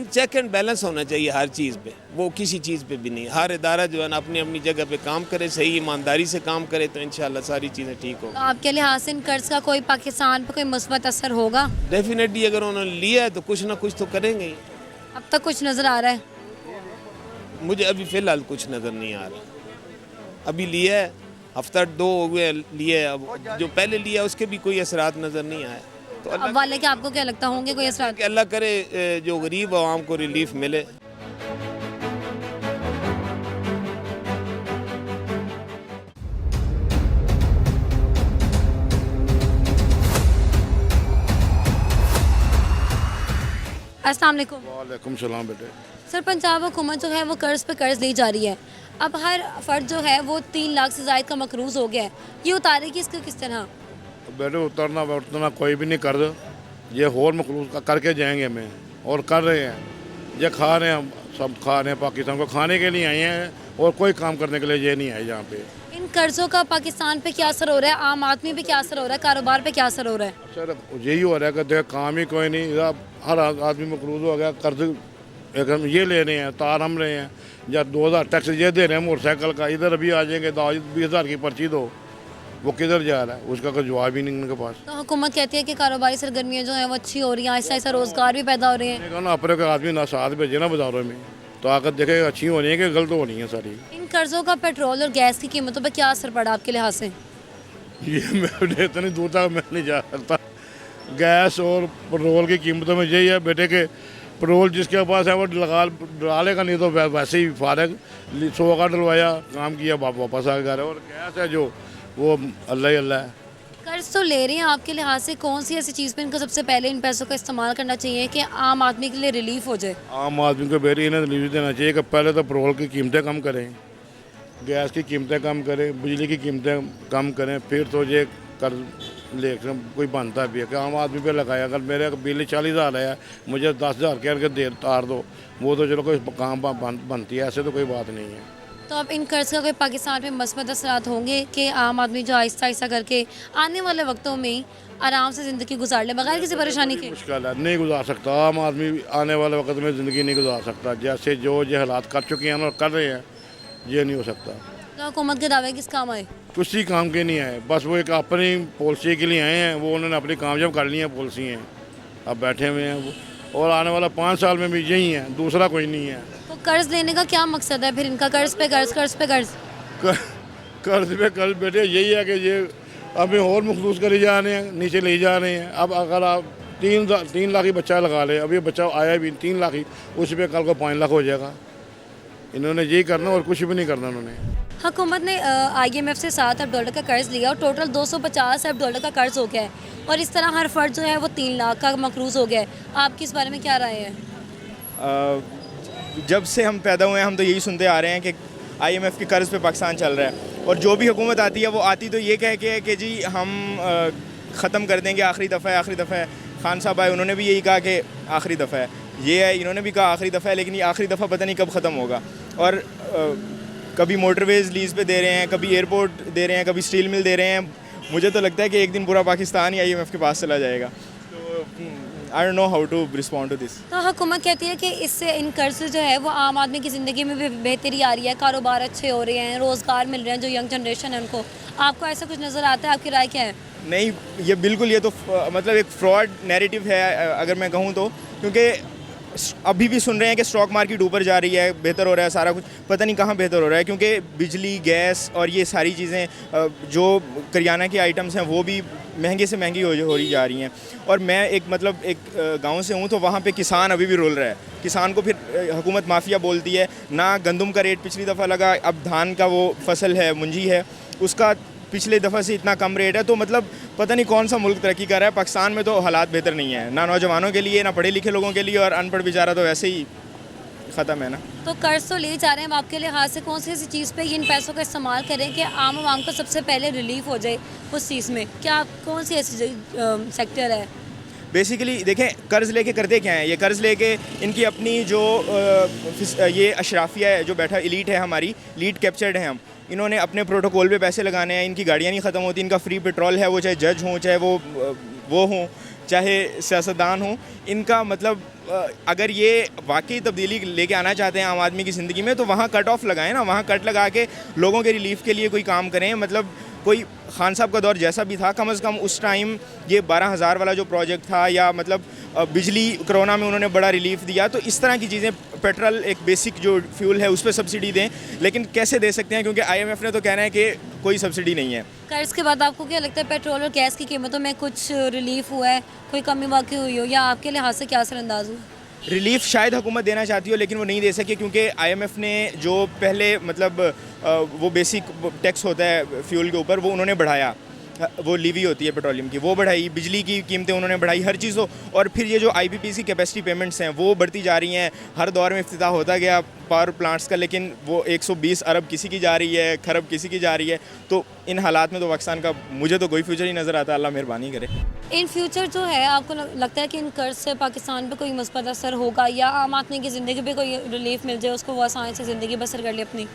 चेक एंड बैलेंस होना चाहिए हर चीज़ पे, वो किसी चीज़ पे भी नहीं। हर इदारा जो है ना अपनी अपनी जगह पे काम करे, सही ईमानदारी से काम करे तो इंशाल्लाह सारी चीज़ें ठीक होगी। तो आपके लिहाज से इन कर्ज का कोई पाकिस्तान पर कोई मुस्बत असर होगा? डेफिनेटली अगर उन्होंने लिया है तो कुछ ना कुछ तो करेंगे ही। अब तक कुछ नज़र आ रहा है? मुझे अभी फ़िलहाल कुछ नज़र नहीं आ रहा। अभी लिया है, हफ्ता 2 हो गए लिए, अब जो पहले लिया उसके भी कोई असरात नज़र नहीं आए। तो अब वाले के आपको क्या लगता होंगे कोई असरात? कि अल्लाह करे जो गरीब आवाम को रिलीफ मिले। अस्सलाम वालेकुम। वालेकुम सलाम बेटे। सर, पंजाब हुकूमत जो है वो कर्ज पे कर्ज ली जा रही है। अब हर फर्द जो है वो 3 लाख से ज़ायद का मकरूज़ हो गया है, ये उतारेगी इसको किस तरह? बेटे उतना कोई भी नहीं कर, ये और मखलूस करके जाएंगे हमें, और कर रहे हैं। ये खा रहे हैं, सब खा रहे हैं, पाकिस्तान को खाने के लिए आए हैं और कोई काम करने के लिए ये नहीं आए यहाँ पे। इन कर्जों का पाकिस्तान पे क्या असर हो रहा है, आम आदमी पे क्या असर हो रहा है, कारोबार पे क्या असर हो रहा है? सर यही हो रहा है कि देख काम ही कोई नहीं, हर आदमी मकरूज हो गया। कर्ज एक हम ये ले रहे हैं, तार हम रहे हैं, या 2000 टैक्स ये दे रहे हैं मोटरसाइकिल का, इधर अभी आ जाएंगे 20,000 की पर्ची दो, वो किधर जा रहा है, उसका कोई जवाब ही नहीं उनके पास। तो हुकूमत कहती है कि कारोबारी सरगर्मियाँ जो हैं वो अच्छी हो रही हैं, ऐसा ऐसा रोज़गार भी पैदा हो रहे हैं। देखो ना, अपने को आदमी ना साथ भेजे ना बाजारों में, तो आकर देखे अच्छी होनी है कि गलत होनी है सारी। इन कर्जों का पेट्रोल और गैस की कीमतों पर क्या असर पड़ा आपके लिहाज से? ये मैं इतनी दूर तक मैं नहीं जा सकता। गैस और पेट्रोल की कीमतों में यही है बेटे के, पेट्रोल जिसके पास है वो डालेगा, नहीं तो वैसे ही फारग 100 का डलवाया, काम किया, वापस आ गया। और गैस है जो वो अल्लाह ही अल्लाह है। कर्ज तो ले रहे हैं, आपके लिहाज से कौन सी ऐसी चीज़ पे इनको सबसे पहले इन पैसों का इस्तेमाल करना चाहिए कि आम आदमी के लिए रिलीफ हो जाए? आम आदमी को बेटी इन्हें रिलीफ देना चाहिए कि पहले तो पेट्रोल की कीमतें कम करें, गैस की कीमतें कम करें, बिजली की कीमतें कम करें, फिर तो ये कर्ज ले कोई बनता भी है कि आम आदमी पे लगाया। अगर मेरे बिल 40,000 है, मुझे 10,000 के दे तार दो, वो तो चलो कोई काम बनती है, ऐसे तो कोई बात नहीं है। तो अब इन कर्ज का कोई पाकिस्तान पे मस्बत असरात होंगे कि आम आदमी जो आहिस्ता आहिस्ता करके आने वाले वक्तों में आराम से ज़िंदगी गुजार ले बगैर किसी परेशानी के? मुश्किल है, नहीं गुजार सकता आम आदमी, आने वाले वक्त में ज़िंदगी नहीं गुजार सकता। जैसे जो ये हालात कर चुके हैं और कर रहे हैं, ये नहीं हो सकता। तो हुकूमत के दावे किस काम आए? किसी काम के नहीं आए, बस वो एक अपनी पॉलिसी के लिए आए हैं, वो उन्होंने अपनी कामयाब कर ली है पॉलिसी हैं, अब बैठे हुए हैं वो, और आने वाला 5 साल में भी यही है, दूसरा कोई नहीं है। तो कर्ज लेने का क्या मकसद है फिर इनका? कर्ज पे कर्ज, कर्ज पे कर्ज, कर्ज पे कर्ज बेटे, यही है कि ये हमें और मखलूस करे जा रहे हैं, नीचे ले जा रहे हैं। अब अगर आप 3 लाख ही बच्चा लगा ले, अभी बच्चा आया भी 3 लाख ही, उस पर कल को 5 लाख हो जाएगा। इन्होंने यही करना और कुछ भी नहीं करना उन्होंने। हुकूमत ने IMF से 7 अरब डॉलर का कर्ज लिया और टोटल 250 अरब डॉलर का कर्ज हो गया है, और इस तरह हर फर्द जो है वो 3 लाख का मकरूज़ हो गया है। आपकी इस बारे में क्या राय है? जब से हम पैदा हुए हैं हम तो यही सुनते आ रहे हैं कि IMF के कर्ज पे पाकिस्तान चल रहा है, और जो भी हुकूमत आती है वो आती तो ये कह के है कि जी हम ख़त्म कर देंगे, आखिरी दफ़ा है, आखिरी दफ़ा है। खान साहब आए, उन्होंने भी यही कहा कि आखिरी दफ़ा है, ये है, इन्होंने भी कहा आखिरी दफ़ा है, लेकिन ये आखिरी दफ़ा पता नहीं कब ख़त्म होगा। और कभी मोटरवेज़ लीज़ पे दे रहे हैं, कभी एयरपोर्ट दे रहे हैं, कभी स्टील मिल दे रहे हैं। मुझे तो लगता है कि एक दिन पूरा पाकिस्तान ही IMF के पास चला जाएगा। तो I don't know how to respond to this. तो हुकूमत कहती है कि इससे इन कर्ज से जो है वो आम आदमी की ज़िंदगी में भी बेहतरी आ रही है, कारोबार अच्छे हो रहे हैं, रोज़गार मिल रहे हैं जो यंग जनरेशन है उनको। आपको ऐसा कुछ नज़र आता है? आपकी राय क्या है? नहीं, ये बिल्कुल, ये तो मतलब एक फ्रॉड नैरेटिव है अगर मैं कहूँ तो, क्योंकि अभी भी सुन रहे हैं कि स्टॉक मार्केट ऊपर जा रही है, बेहतर हो रहा है सारा कुछ, पता नहीं कहाँ बेहतर हो रहा है, क्योंकि बिजली, गैस और ये सारी चीज़ें, जो करियाना के आइटम्स हैं वो भी महंगे से महंगी हो रही जा रही हैं। और मैं एक गांव से हूँ, तो वहाँ पे किसान अभी भी रोल रहा है। किसान को फिर हुकूमत माफिया बोलती है ना। गंदम का रेट पिछली दफ़ा लगा, अब धान का वो फसल है, मुंजी है, उसका पिछले दफ़ा से इतना कम रेट है। तो मतलब पता नहीं कौन सा मुल्क तरक्की कर रहा है। पाकिस्तान में तो हालात बेहतर नहीं है, ना नौजवानों के लिए, ना पढ़े लिखे लोगों के लिए, और अनपढ़ बेचारा तो वैसे ही ख़त्म है ना। तो कर्ज तो ले जा रहे हैं, आपके लिहाज से कौन सी ऐसी चीज़ पे इन पैसों का इस्तेमाल करें कि आम आवाम को सबसे पहले रिलीफ हो जाए उस चीज़ में? क्या कौन सी ऐसी सेक्टर है? बेसिकली देखें, कर्ज़ लेके करते क्या हैं ये? कर्ज़ लेके इनकी अपनी जो ये अशराफिया है, जो बैठा इलीट है, हमारी लीड कैप्चर्ड है हम, इन्होंने अपने प्रोटोकॉल पे पैसे लगाने हैं। इनकी गाड़ियाँ नहीं ख़त्म होती, इनका फ्री पेट्रोल है, वो चाहे जज हों, चाहे वो हों, चाहे सियासतदान हों। इनका मतलब अगर ये वाकई तब्दीली लेके आना चाहते हैं आम आदमी की ज़िंदगी में, तो वहाँ कट ऑफ लगाएं ना, वहाँ कट लगा के लोगों के रिलीफ के लिए कोई काम करें। मतलब कोई खान साहब का दौर जैसा भी था, कम से कम उस टाइम ये 12,000 वाला जो प्रोजेक्ट था, या मतलब बिजली कोरोना में उन्होंने बड़ा रिलीफ दिया। तो इस तरह की चीज़ें, पेट्रोल एक बेसिक जो फ्यूल है उस पर सब्सिडी दें, लेकिन कैसे दे सकते हैं, क्योंकि IMF ने तो कहना है कि कोई सब्सिडी नहीं है। कर्ज के बाद आपको क्या लगता है पेट्रोल और गैस की कीमतों में कुछ रिलीफ हुआ है, कोई कमी वाकई हुई हो, या आपके लिहाज से क्या असरअंदाज हुआ? रिलीफ शायद हुकूमत देना चाहती हो, लेकिन वो नहीं दे सकी, क्योंकि IMF ने जो पहले मतलब वो बेसिक टैक्स होता है फ्यूल के ऊपर, वो उन्होंने बढ़ाया। वो लीवी होती है पेट्रोलियम की, वो बढ़ाई, बिजली की कीमतें उन्होंने बढ़ाई, हर चीज़ हो। और फिर ये जो IPPC कैपेसिटी पेमेंट्स हैं वो बढ़ती जा रही हैं, हर दौर में इफ्तिताह होता गया पावर प्लांट्स का, लेकिन वो 120 अरब किसी की जा रही है, खरब किसी की जा रही है। तो इन हालात में तो पाकिस्तान का मुझे तो कोई फ्यूचर ही नज़र आता, अल्लाह मेहरबानी करे। इन फ्यूचर जो है आपको लगता है कि इन कर्ज से पाकिस्तान पे कोई मुस्बत असर होगा या आम आदमी की ज़िंदगी पे कोई रिलीफ मिल जाए, उसको वो आसान से ज़िंदगी बसर कर ले अपनी?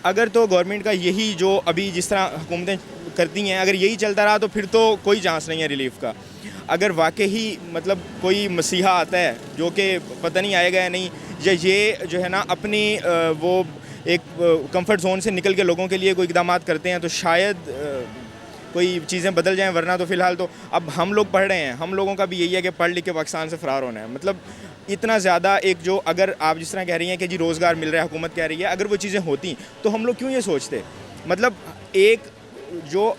अगर तो गवर्नमेंट का यही जो अभी जिस तरह हुकूमतें करती हैं, अगर यही चलता रहा तो फिर तो कोई चांस नहीं है रिलीफ का। अगर वाकई ही मतलब कोई मसीहा आता है जो कि पता नहीं आएगा या नहीं, या ये जो है ना अपनी वो एक कंफर्ट जोन से निकल के लोगों के लिए कोई इक़दाम करते हैं तो शायद कोई चीज़ें बदल जाएं, वरना तो फ़िलहाल तो अब हम लोग पढ़ रहे हैं, हम लोगों का भी यही है कि पढ़ लिख के पाकिस्तान से फ़रार होना है। मतलब इतना ज़्यादा एक जो, अगर आप जिस तरह कह रही हैं कि जी रोज़गार मिल रहा है, हुकूमत कह रही है, अगर वो चीज़ें होती तो हम लोग क्यों ये सोचते? मतलब एक जो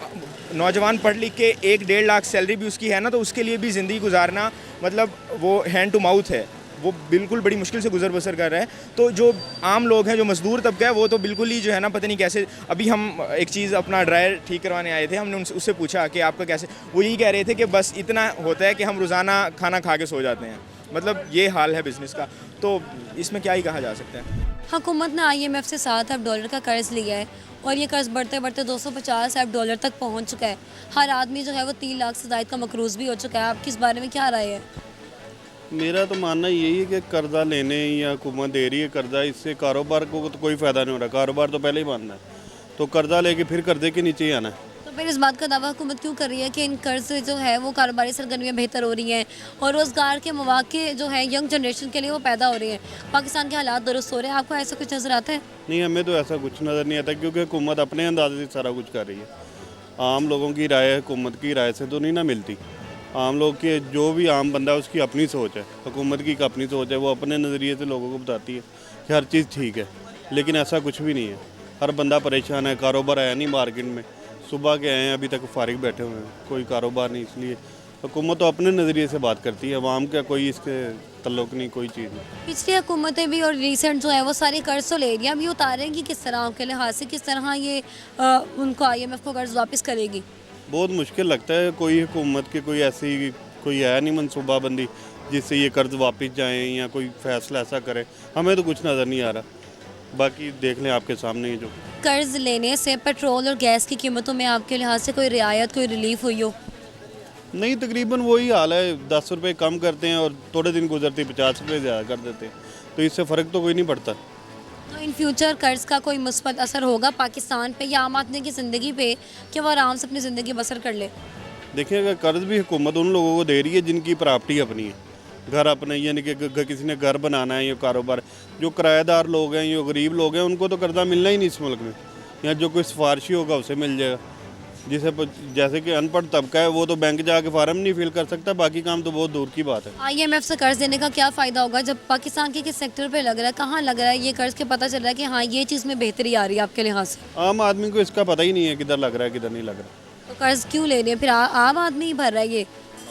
नौजवान पढ़ लिख के 1-1.5 लाख सैलरी भी उसकी है ना, तो उसके लिए भी ज़िंदगी गुजारना मतलब वो हैंड टू माउथ है, वो बिल्कुल बड़ी मुश्किल से गुजर बसर कर रहे हैं। तो जो आम लोग हैं, जो मज़दूर तबका है, वो तो बिल्कुल ही जो है ना पता नहीं कैसे। अभी हम एक चीज़ अपना ड्रायर ठीक करवाने आए थे, हमने उससे पूछा कि आपका कैसे, वो यही कह रहे थे कि बस इतना होता है कि हम रोज़ाना खाना खा के सो जाते हैं। मतलब ये हाल है बिज़नेस का, तो इसमें क्या ही कहा जा सकता है। हुकूमत ने IMF से $7 अरब का कर्ज लिया है और ये कर्ज बढ़ते बढ़ते $250 अरब तक पहुंच चुका है। हर आदमी जो है वो 3 लाख से ज़ायद का मकरूज़ भी हो चुका है। आपकी इस बारे में क्या राय है? मेरा तो मानना यही है कि कर्ज़ा लेने या हुकूमत दे रही है कर्ज़ा, इससे कारोबार को तो कोई फ़ायदा नहीं हो रहा। कारोबार तो पहले ही मानना है, तो कर्ज़ा लेके फिर कर्ज़े के नीचे ही आना है। तो फिर इस बात का दावा हुकूमत क्यों कर रही है कि इन कर्ज से जो है वो कारोबारी सरगर्मियाँ बेहतर हो रही हैं और रोज़गार के मौके जो है यंग जनरेशन के लिए वो पैदा हो रहे हैं, पाकिस्तान के हालात दुरुस्त हो रहे हैं? आपको ऐसा कुछ नज़र आता है? नहीं, हमें तो ऐसा कुछ नज़र नहीं आता, क्योंकि हुकूमत अपने अंदाजे से सारा कुछ कर रही है। आम लोगों की राय हुकूमत की राय से तो नहीं ना मिलती। आम लोग के जो भी आम बंदा है उसकी अपनी सोच है, हुकूमत की अपनी सोच है, वो अपने नज़रिए से लोगों को बताती है कि हर चीज़ ठीक है, लेकिन ऐसा कुछ भी नहीं है। हर बंदा परेशान है, कारोबार आया नहीं मार्केट में, सुबह के आए हैं अभी तक फारिग बैठे हुए हैं, कोई कारोबार नहीं। इसलिए हुकूमत तो अपने नज़रिए से बात करती है, अवाम का कोई इसके तल्लुक़ नहीं, कोई चीज़ नहीं। पिछली हुकूमतें भी और रिसेंट जो है वो सारे कर्ज तो ले रही हैं, अब ये उतारेंगी किस तरह? आपके लिहाज से किस तरह ये उनको IMF को कर्ज वापस करेगी? बहुत मुश्किल लगता है। कोई हुकूमत की कोई ऐसी कोई है नहीं मनसूबाबंदी जिससे ये कर्ज वापस जाएं या कोई फैसला ऐसा करे, हमें तो कुछ नज़र नहीं आ रहा। बाकी देख लें आपके सामने ही जो कर्ज लेने से पेट्रोल और गैस की कीमतों में आपके लिहाज से कोई रियायत, कोई रिलीफ हुई हो? नहीं, तकरीबन वही हाल है। 10 रुपये कम करते हैं और थोड़े दिन गुजरते 50 रुपये ज़्यादा कर देते हैं, तो इससे फ़र्क तो कोई नहीं पड़ता। तो इन फ्यूचर कर्ज का कोई मुस्बत असर होगा पाकिस्तान पे या आम आदमी की ज़िंदगी पे कि वो आराम से अपनी ज़िंदगी बसर कर ले? देखिए, अगर कर्ज भी हुकूमत उन लोगों को दे रही है जिनकी प्रॉपर्टी अपनी है, घर अपने, यानी कि किसी ने घर बनाना है या कारोबार, जो किराएदार लोग हैं या गरीब लोग हैं उनको तो कर्जा मिलना ही नहीं इस मुल्क में। या जो कोई सिफारशी होगा उसे मिल जाएगा, जिसे जैसे कि अनपढ़ तबका है वो तो बैंक जाके फार्म नहीं फिल कर सकता, बाकी काम तो बहुत दूर की बात है। IMF से कर्ज देने का क्या फ़ायदा होगा जब पाकिस्तान के किस सेक्टर पे लग रहा है, कहाँ लग रहा है ये कर्ज के पता चल रहा है कि हाँ ये चीज़ में बेहतरी आ रही है आपके लिहाज से? आम आदमी को इसका पता ही नहीं है किधर लग रहा है किधर नहीं लग रहा। तो कर्ज क्यों ले रहे हैं फिर? आम आदमी ही भर रहा है ये?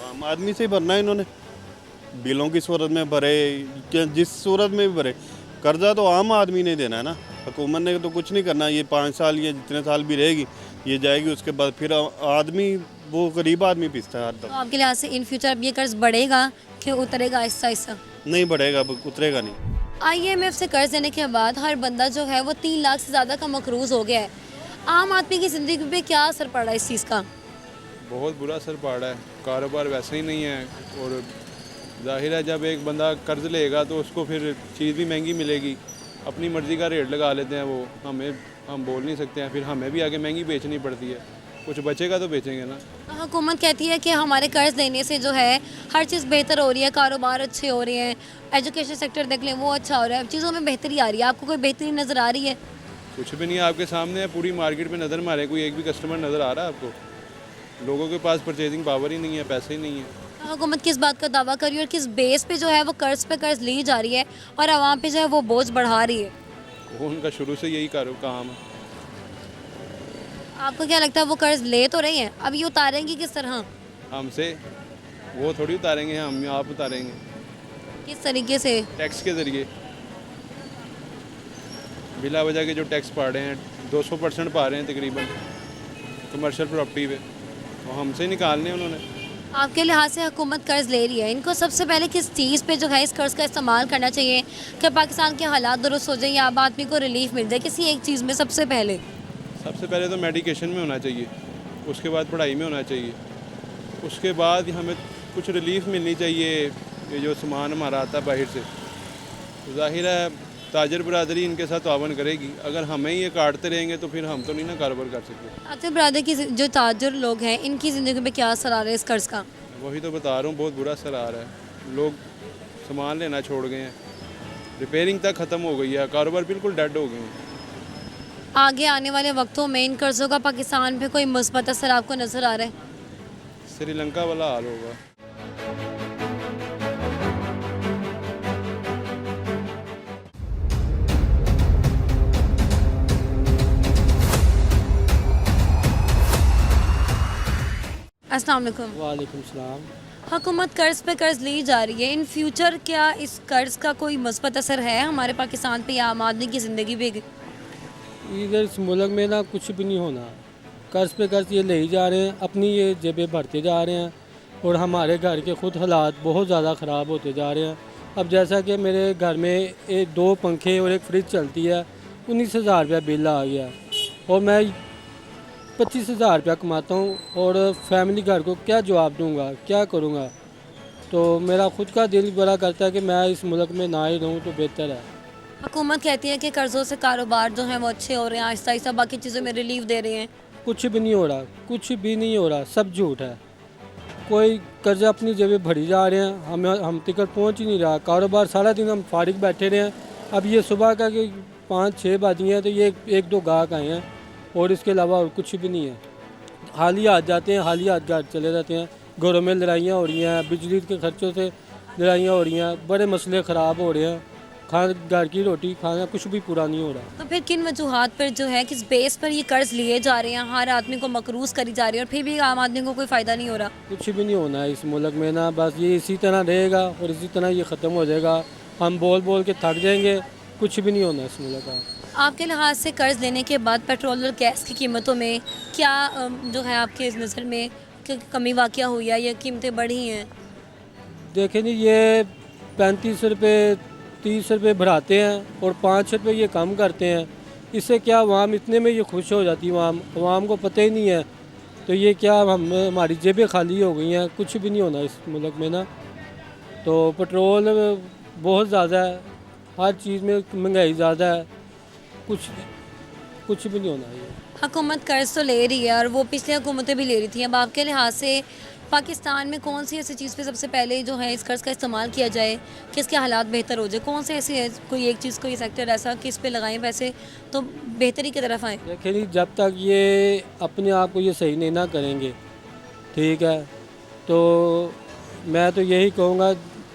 आम आदमी से ही भरना है इन्होंने, बिलों की सूरत में भरे, जिस सूरत में भी भरे, कर्जा तो आम आदमी ने देना है ना, हुकूमत ने तो कुछ नहीं करना। ये 5 साल या जितने साल भी रहेगी ये जाएगी, उसके बाद फिर आदमी, वो गरीब आदमी पिसता है हर तो दम। आपके लिहाज से इन फ्यूचर अब ये कर्ज बढ़ेगा कि उतरेगा आहिस्ता आहिस्ता? नहीं बढ़ेगा, अब उतरेगा नहीं। IMF से कर्ज देने के बाद हर बंदा जो है वो 3 लाख से ज़्यादा का मकरूज़ हो गया है। आम आदमी की ज़िंदगी पे क्या असर पड़ रहा है इस चीज़ का? बहुत बुरा असर पड़ रहा है, कारोबार वैसे ही नहीं है और जाहिर है जब एक बंदा कर्ज लेगा तो उसको फिर चीज़ भी महंगी मिलेगी, अपनी मर्ज़ी का रेट लगा लेते हैं वो, हम बोल नहीं सकते हैं, फिर हमें भी आगे महंगी बेचनी पड़ती है, कुछ बचेगा तो बेचेंगे ना। हुकूमत कहती है कि हमारे कर्ज लेने से जो है हर चीज़ बेहतर हो रही है, कारोबार अच्छे हो रहे हैं, एजुकेशन सेक्टर देख लें वो अच्छा हो रहा है, चीज़ों में बेहतरी आ रही है। आपको कोई बेहतरी नज़र आ रही है? कुछ भी नहीं, आपके सामने है, पूरी मार्केट में नज़र मारे, कोई एक भी कस्टमर नज़र आ रहा है आपको? लोगों के पास परचेजिंग पावर ही नहीं है, पैसे ही नहीं है। हुकूमत किस बात का दावा कर रही है और किस बेस पे जो है वो कर्ज पे कर्ज ली जा रही है और आवाम पे जो है वो बोझ बढ़ा रही है? वो उनका शुरू से यही काम है। आपको क्या लगता है वो कर्ज ले तो रही हैं, अब ये उतारेंगी किस तरह? हमसे वो थोड़ी उतारेंगे, हम आप उतारेंगे। किस तरीके से? टैक्स के ज़रिए, बिला वजह के जो टैक्स पा रहे हैं 200% पा रहे हैं तकरीबन कमर्शियल प्रॉपर्टी पे, वो हमसे निकालने उन्होंने। आपके लिहाज से हुकूमत कर्ज ले रही है, इनको सबसे पहले किस चीज़ पे जो है इस कर्ज का इस्तेमाल करना चाहिए कि पाकिस्तान के हालात दुरुस्त हो जाए या आम आदमी को रिलीफ मिल जाए? किसी एक चीज़ में सबसे पहले तो मेडिकेशन में होना चाहिए, उसके बाद पढ़ाई में होना चाहिए, उसके बाद हमें कुछ रिलीफ मिलनी चाहिए। ये जो सामान हमारा आता है बाहर से, ज़ाहिर है ताजर बरादरी इनके साथ तावन करेगी। अगर हमें ये काटते रहेंगे तो फिर हम तो नहीं ना कारोबार कर सकते। ताजर बरादरी की जो ताजर लोग हैं इनकी ज़िंदगी में क्या असर आ रहा है इस कर्ज का? वही तो बता रहा हूँ, बहुत बुरा असर आ रहा है। लोग सामान लेना छोड़ गए हैं, रिपेयरिंग तक ख़त्म हो गई है, कारोबार बिल्कुल डेड हो गए हैं। आगे आने वाले वक्तों में इन कर्ज़ों का पाकिस्तान पे कोई मुस्बत असर आपको नज़र आ रहा है? श्रीलंका वाला हाल होगा। अस्सलाम वालेकुम। वालेकुम सलाम। हुकूमत कर्ज पे कर्ज ली जा रही है, इन फ्यूचर क्या इस कर्ज का कोई मुस्बत असर है हमारे पाकिस्तान पे या आम आदमी की ज़िंदगी पे? इधर इस मुल्क में ना कुछ भी नहीं होना, कर्ज पे कर्ज ये ले ही जा रहे हैं, अपनी ये जेबें भरते जा रहे हैं और हमारे घर के ख़ुद हालात बहुत ज़्यादा ख़राब होते जा रहे हैं। अब जैसा कि मेरे घर में 2 पंखे और एक फ्रिज चलती है, 19,000 रुपया बिल आ गया और मैं 25,000 रुपया कमाता हूँ और फैमिली घर को क्या जवाब दूँगा, क्या करूँगा? तो मेरा ख़ुद का दिल बड़ा करता है कि मैं इस मुल्क में ना ही रहूँ तो बेहतर है। हुकूमत कहती है कि कर्ज़ों से कारोबार जो हैं वो अच्छे हो रहे हैं, आहिस्ता आहिस्ता बाकी चीज़ों में रिलीफ दे रहे हैं। कुछ भी नहीं हो रहा, कुछ भी नहीं हो रहा, सब झूठ है। कोई कर्जा अपनी जेबें भरी जा रहे हैं, हम तक पहुंच ही नहीं रहा। कारोबार सारा दिन हम फारिग बैठे रहे हैं। अब ये सुबह का कि 5-6 बजी हैं तो ये 1-2 गाहक आए हैं और इसके अलावा और कुछ भी नहीं है। हाली हाथ जाते हैं, हाली हाथ घर चले जाते हैं। घरों में लड़ाइयाँ हो रही हैं, बिजली के खर्चों से लड़ाइयाँ हो रही हैं, बड़े मसले ख़राब हो रहे हैं। घर की रोटी खाना कुछ भी पूरा नहीं हो रहा। तो फिर किन वजूहात पर जो है, किस बेस पर ये कर्ज लिए जा रहे हैं, हर आदमी को मकरूज करी जा रही है और फिर भी आम आदमी को कोई फ़ायदा नहीं हो रहा? कुछ भी नहीं होना है इस मुल्क में ना, बस ये इसी तरह रहेगा और इसी तरह ये ख़त्म हो जाएगा। हम बोल बोल के थक जाएंगे, कुछ भी नहीं होना इस मुल्क का। आपके लिहाज से कर्ज लेने के बाद पेट्रोल और गैस की कीमतों में क्या जो है आपके इस नज़र में कमी वाक़या हुई है या कीमतें बढ़ी हैं? देखें जी, ये 35 रुपये 30 रुपये बढ़ाते हैं और 5 रुपये ये कम करते हैं। इससे क्या आवाम इतने में ये खुश हो जाती है, आवाम को पता ही नहीं है। तो ये क्या हमारी जेबें खाली हो गई हैं, कुछ भी नहीं होना इस मुल्क में ना। तो पेट्रोल बहुत ज़्यादा है, हर चीज़ में महंगाई ज़्यादा है, कुछ भी नहीं होना ये। हुकूमत कर्ज तो ले रही है और वो पिछली हुकूमतें भी ले रही थी। अब आपके लिहाज से पाकिस्तान में कौन सी ऐसी चीज़ पे सबसे पहले जो है इस कर्ज का इस्तेमाल किया जाए कि इसके हालात बेहतर हो जाए? कौन से ऐसे कोई एक चीज़, कोई सेक्टर ऐसा कि इस पे लगाएं पैसे तो बेहतरी की तरफ आएँ? देखिए नहीं, जब तक ये अपने आप को ये सही नहीं ना करेंगे, ठीक है, तो मैं तो यही कहूँगा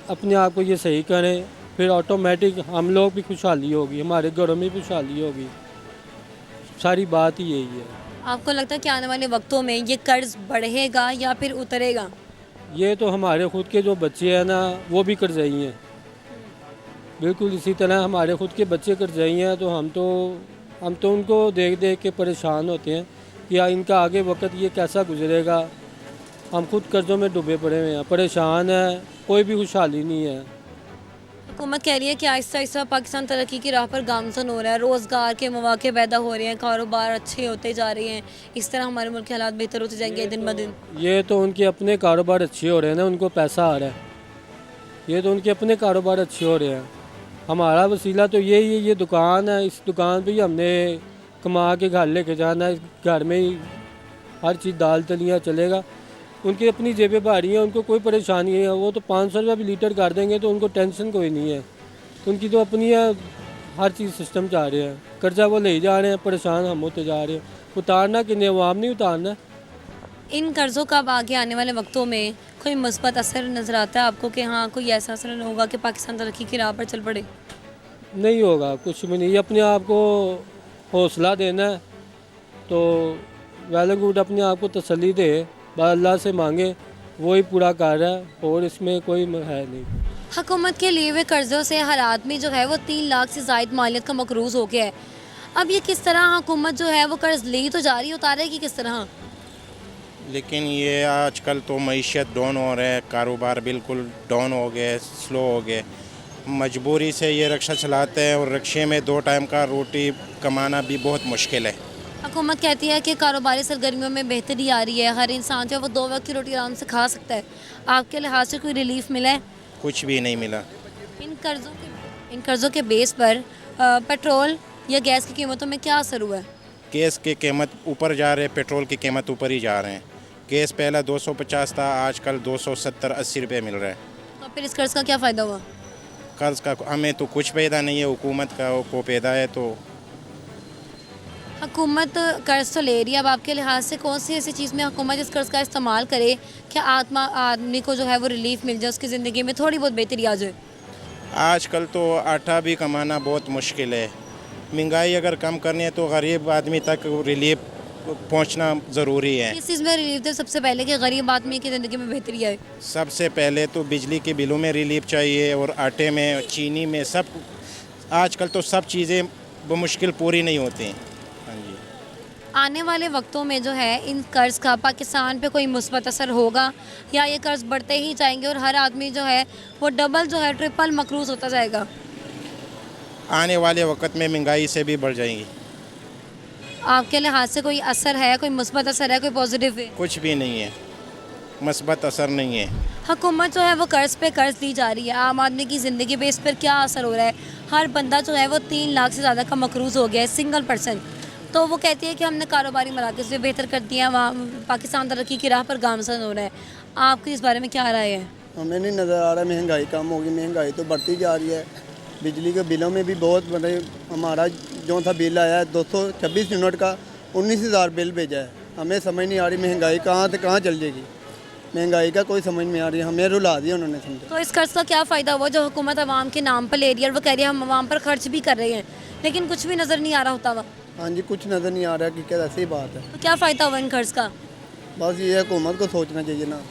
अपने आप को ये सही करें, फिर ऑटोमेटिक हम लोग भी खुशहाली होगी, हमारे घरों में भी खुशहाली होगी। सारी बात ही यही है। आपको लगता है कि आने वाले वक्तों में ये कर्ज बढ़ेगा या फिर उतरेगा? ये तो हमारे ख़ुद के जो बच्चे हैं ना, वो भी कर्ज़ई हैं, बिल्कुल इसी तरह हमारे ख़ुद के बच्चे कर्ज़ई हैं। तो हम तो उनको देख देख के परेशान होते हैं कि इनका आगे वक्त ये कैसा गुजरेगा। हम खुद कर्ज़ों में डूबे पड़े हुए हैं, परेशान हैं, कोई भी खुशहाली नहीं है। हुकूमत कह रही है कि आहिस्ता आहिस्ता पाकिस्तान तरक्की की राह पर गामज़न हो रहा है, रोज़गार के मौके पैदा हो रहे हैं, कारोबार अच्छे होते जा रहे हैं, इस तरह हमारे मुल्क के हालात बेहतर होते जाएंगे दिन ब दिन। ये तो उनके अपने कारोबार अच्छे हो रहे हैं ना, उनको पैसा आ रहा है, ये तो उनके अपने कारोबार अच्छे हो रहे हैं। हमारा वसीला तो यही है, ये दुकान है, इस दुकान पे ही हमने कमा के घर लेके जाना है, घर में ही हर चीज़ दाल दलिया चलेगा। उनकी अपनी जेबें भारी हैं, उनको कोई परेशानी नहीं है, वो तो 500 रुपये भी लीटर कर देंगे तो उनको टेंशन कोई नहीं है। उनकी तो अपनी है, हर चीज़ सिस्टम जा रहे हैं, कर्जा वो ले जा रहे हैं, परेशान हम होते जा रहे हैं। उतारना कि नहीं, अवाम नहीं उतारना। इन कर्ज़ों का अब आगे आने वाले वक्तों में कोई मुस्बत असर नज़र आता है आपको कि हाँ कोई ऐसा असर होगा कि पाकिस्तान तरक्की की राह पर चल पड़े? नहीं होगा, कुछ भी नहीं। अपने आप को हौसला देना है तो वेल गुड, अपने आप को तसल्ली दे, बस अल्लाह से मांगे, वही पूरा कर रहा है और इसमें कोई है नहीं। हुकूमत के लिए हुए कर्ज़ों से हर आदमी जो है वो 3 लाख से ज़ायद मालियत का मकरूज़ हो गया है। अब ये किस तरह हुकूमत जो है वो कर्ज़ ली तो जा रही है, उतारेगी किस तरह? लेकिन ये आजकल तो मईशत डाउन हो रहा है, कारोबार बिल्कुल डाउन हो गए, स्लो हो गए। मजबूरी से ये रिक्शा चलाते हैं और रिक्शे में 2 टाइम का रोटी कमाना भी बहुत मुश्किल है। हुकूमत कहती है कि कारोबारी सरगर्मियों में बेहतरी आ रही है, हर इंसान जो है वो 2 वक्त की रोटी आराम से खा सकता है। आपके लिहाज से कोई रिलीफ मिला है? कुछ भी नहीं मिला। इन कर्ज़ों के बेस पर पेट्रोल या गैस की कीमतों में क्या असर हुआ है? गैस की कीमत ऊपर जा रहे हैं, पेट्रोल की कीमत ऊपर ही जा रहे हैं। गैस पहला 250 था, आजकल 270-80 रुपये मिल रहा है। तो फिर इस कर्ज़ का क्या फ़ायदा हुआ? कर्ज़ का हमें तो कुछ पैदा नहीं है, हुकूमत को पैदा है। तो हुकूमत कर्ज़ तो ले रही है, अब आपके लिहाज से कौन सी ऐसी चीज़ में हुकूमत इस कर्ज़ का इस्तेमाल करे कि आदमी को जो है वो रिलीफ मिल जाए, उसकी ज़िंदगी में थोड़ी बहुत बेहतरी आ जाए? आजकल तो आटा भी कमाना बहुत मुश्किल है। महंगाई अगर कम करनी है तो गरीब आदमी तक रिलीफ पहुंचना ज़रूरी है। इस चीज़ में रिलीफ दे सबसे पहले कि गरीब आदमी की ज़िंदगी में बेहतरी आए। सबसे पहले तो बिजली के बिलों में रिलीफ चाहिए और आटे में, चीनी में, सब। आजकल तो सब चीज़ें बमुश्किल पूरी नहीं होती हैं। हाँ जी। आने वाले वक्तों में जो है इन कर्ज़ का पाकिस्तान पे कोई मुस्बत असर होगा या ये कर्ज़ बढ़ते ही जाएंगे और हर आदमी जो है वो डबल जो है ट्रिपल मकरूज़ होता जाएगा? आने वाले वक्त में महंगाई से भी बढ़ जाएंगी। आपके लिहाज से कोई असर है, कोई मुस्बत असर है, कोई पॉजिटिव है? कुछ भी नहीं है, मुस्बत असर नहीं है। हुकूमत जो है वो कर्ज़ पे कर्ज़ दी जा रही है, आम आदमी की ज़िंदगी पे इस पर क्या असर हो रहा है? हर बंदा जो है वो 3 लाख से ज़्यादा का मकरूज़ हो गया है, सिंगल पर्सन। तो वो कहती है कि हमने कारोबारी मराकज़ भी बेहतर कर दिया, वहाँ पाकिस्तान तरक्की की राह पर गामज़न हो रहा है। आपकी इस बारे में क्या राय है? हमें नहीं नज़र आ रहा, महंगाई कम होगी, महंगाई तो बढ़ती जा रही है। बिजली के बिलों में भी बहुत हमारा जो था बिल आया है 226 यूनिट का 19,000 बिल भेजा है। हमें समझ नहीं आ रही महंगाई कहाँ से कहाँ चल जाएगी, महंगाई का कोई समझ नहीं आ रही, हमें रुला दिया उन्होंने। समझे तो इस कर्ज़ का क्या फ़ायदा हुआ जो हुकूमत आवाम के नाम पर ले रही है और वो कह रही है हम आवाम पर खर्च भी कर रहे हैं, लेकिन कुछ भी नज़र नहीं आ रहा होता हुआ? हाँ जी, कुछ नज़र नहीं आ रहा कि क्या, ऐसी बात है। तो क्या फ़ायदा हुआ इन कर्ज़ का? बस ये हुकूमत को सोचना चाहिए ना।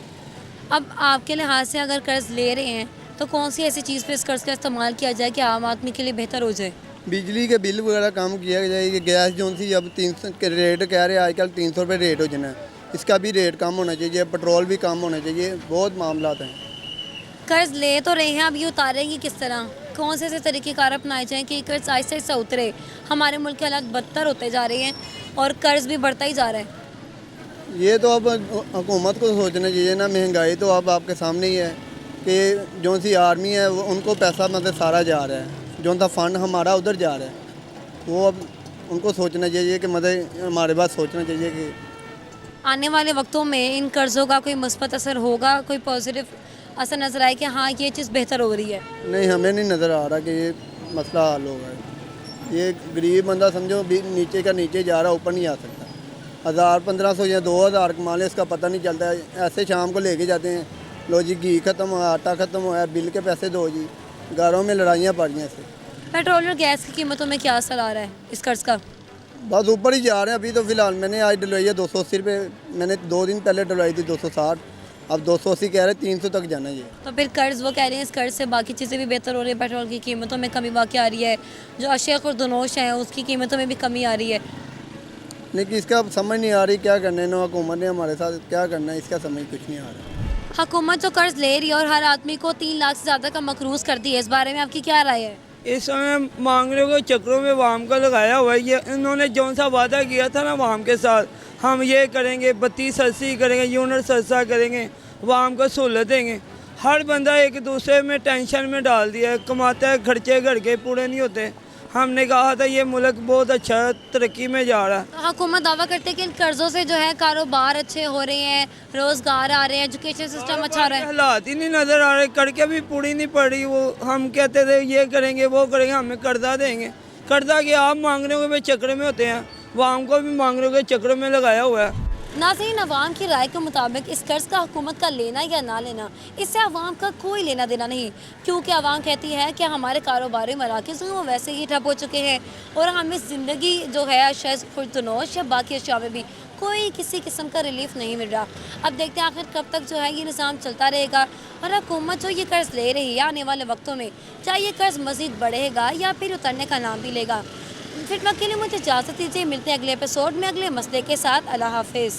अब आपके लिहाज से अगर कर्ज़ ले रहे हैं तो कौन सी ऐसी चीज़ पे इस कर्ज़ का इस्तेमाल किया जाए कि आम आदमी के लिए बेहतर हो जाए? बिजली के बिल वगैरह कम किया जाए। ये गैस जो सी अब 300 के रेट कह रहे हैं, आजकल 300 रुपये रेट हो जाना है, इसका भी रेट कम होना चाहिए, पेट्रोल भी कम होना चाहिए, बहुत मामला हैं। कर्ज़ ले तो रहे हैं, अब ये उतारेंगे किस तरह? कौन से ऐसे तरीक़ेकार अपनाए जाएँ कि कर्ज़ आहिस्ता आहिस्ता उतरे? हमारे मुल्क के हालात बदतर होते जा रहे हैं और कर्ज़ भी बढ़ता ही जा रहा है। ये तो अब हुकूमत को सोचना चाहिए ना। महंगाई तो अब आपके सामने ही है कि जो सी आर्मी है उनको पैसा मतलब सारा जा रहा है, जो सा फंड हमारा उधर जा रहा है, वो अब उनको सोचना चाहिए कि मतलब हमारे पास सोचना चाहिए कि आने वाले वक्तों में इन कर्ज़ों का कोई मुस्बत असर होगा, कोई पॉजिटिव असर नज़र आए कि हाँ ये चीज़ बेहतर हो रही है? नहीं, हमें नहीं नज़र आ रहा कि ये मसला हल होगा। ये गरीब बंदा समझो नीचे का नीचे जा रहा, ऊपर नहीं आ सकता। 1,000-1,500 या 2,000 कमा ले, इसका पता नहीं चलता है। ऐसे शाम को लेके जाते हैं, लो जी घी ख़त्म हुआ, आटा ख़त्म हुआ, बिल के पैसे दो जी, घरों में लड़ाइयाँ पड़ रही हैं इससे। पेट्रोल और गैस की कीमतों में क्या असर आ रहा है इस कर्ज़ का? बस ऊपर ही जा रहे हैं। अभी तो फ़िलहाल मैंने आज डलवाई है 280 रुपये, मैंने 2 दिन पहले डलवाई थी 260, अब 280 कह रहे, 300 तक जाना ये। तो फिर कर्ज़ वो कह रहे हैं इस कर्ज़ से बाकी चीज़ें भी बेहतर हो रही है, पेट्रोल की कीमतों में कमी वाक़ई आ रही है, जो अशिया खुर्दनोश हैं उसकी कीमतों में भी कमी आ रही है। लेकिन इसका समझ नहीं आ रही क्या करना है ना, हुकूमत ने हमारे साथ क्या करना है, इसका समझ कुछ नहीं आ रहा। हुकूमत जो कर्ज़ ले रही है और हर आदमी को 3 लाख से ज़्यादा का मकरूज़ करती है, इस बारे में आपकी क्या राय है? इस समय मांगने के चक्रों में वाम का लगाया हुआ है। ये इन्होंने जौन सा वादा किया था ना वाम के साथ, हम ये करेंगे, बत्ती सस्ती करेंगे, यूनिट सस्ता करेंगे, वाम को सहूलत देंगे, हर बंदा एक दूसरे में टेंशन में डाल दिया है, कमाता है, खर्चे घर के पूरे नहीं होते। हमने कहा था ये मुल्क बहुत अच्छा तरक्की में जा रहा है। तो हुकूमत दावा करते हैं कि इन कर्ज़ों से जो है कारोबार अच्छे हो रहे हैं, रोज़गार आ रहे हैं, एजुकेशन सिस्टम अच्छा हो रहा है। हालात ही नहीं नज़र आ रहे, करके भी पूरी नहीं पड़ी। वो हम कहते थे ये करेंगे वो करेंगे, हमें कर्जा देंगे, कर्जा के आप मांगने के चक्र में होते हैं, वाम को भी मांगने के चक्र में लगाया हुआ है। नाज़रीन, अवाम की राय के मुताबिक इस कर्ज़ का हुकूमत का लेना या ना लेना, इससे अवाम का कोई लेना देना नहीं, क्योंकि अवाम कहती है कि हमारे कारोबारी मराकज़ हैं वो वैसे ही ठप हो चुके हैं और हमें ज़िंदगी जो है शायद खुर्दनोश या बाकी अशिया में भी कोई किसी किस्म का रिलीफ नहीं मिल रहा। अब देखते हैं आखिर कब तक जो है ये निज़ाम चलता रहेगा और हुकूमत जो ये कर्ज़ ले रही है आने वाले वक्तों में क्या ये कर्ज़ मज़ीद बढ़ेगा या फिर उतरने का नाम भी लेगा। फिर वक्त के लिए मुझे इजाज़त दीजिए, मिलते हैं अगले एपिसोड में अगले मसले के साथ। अल्लाह हाफिज़।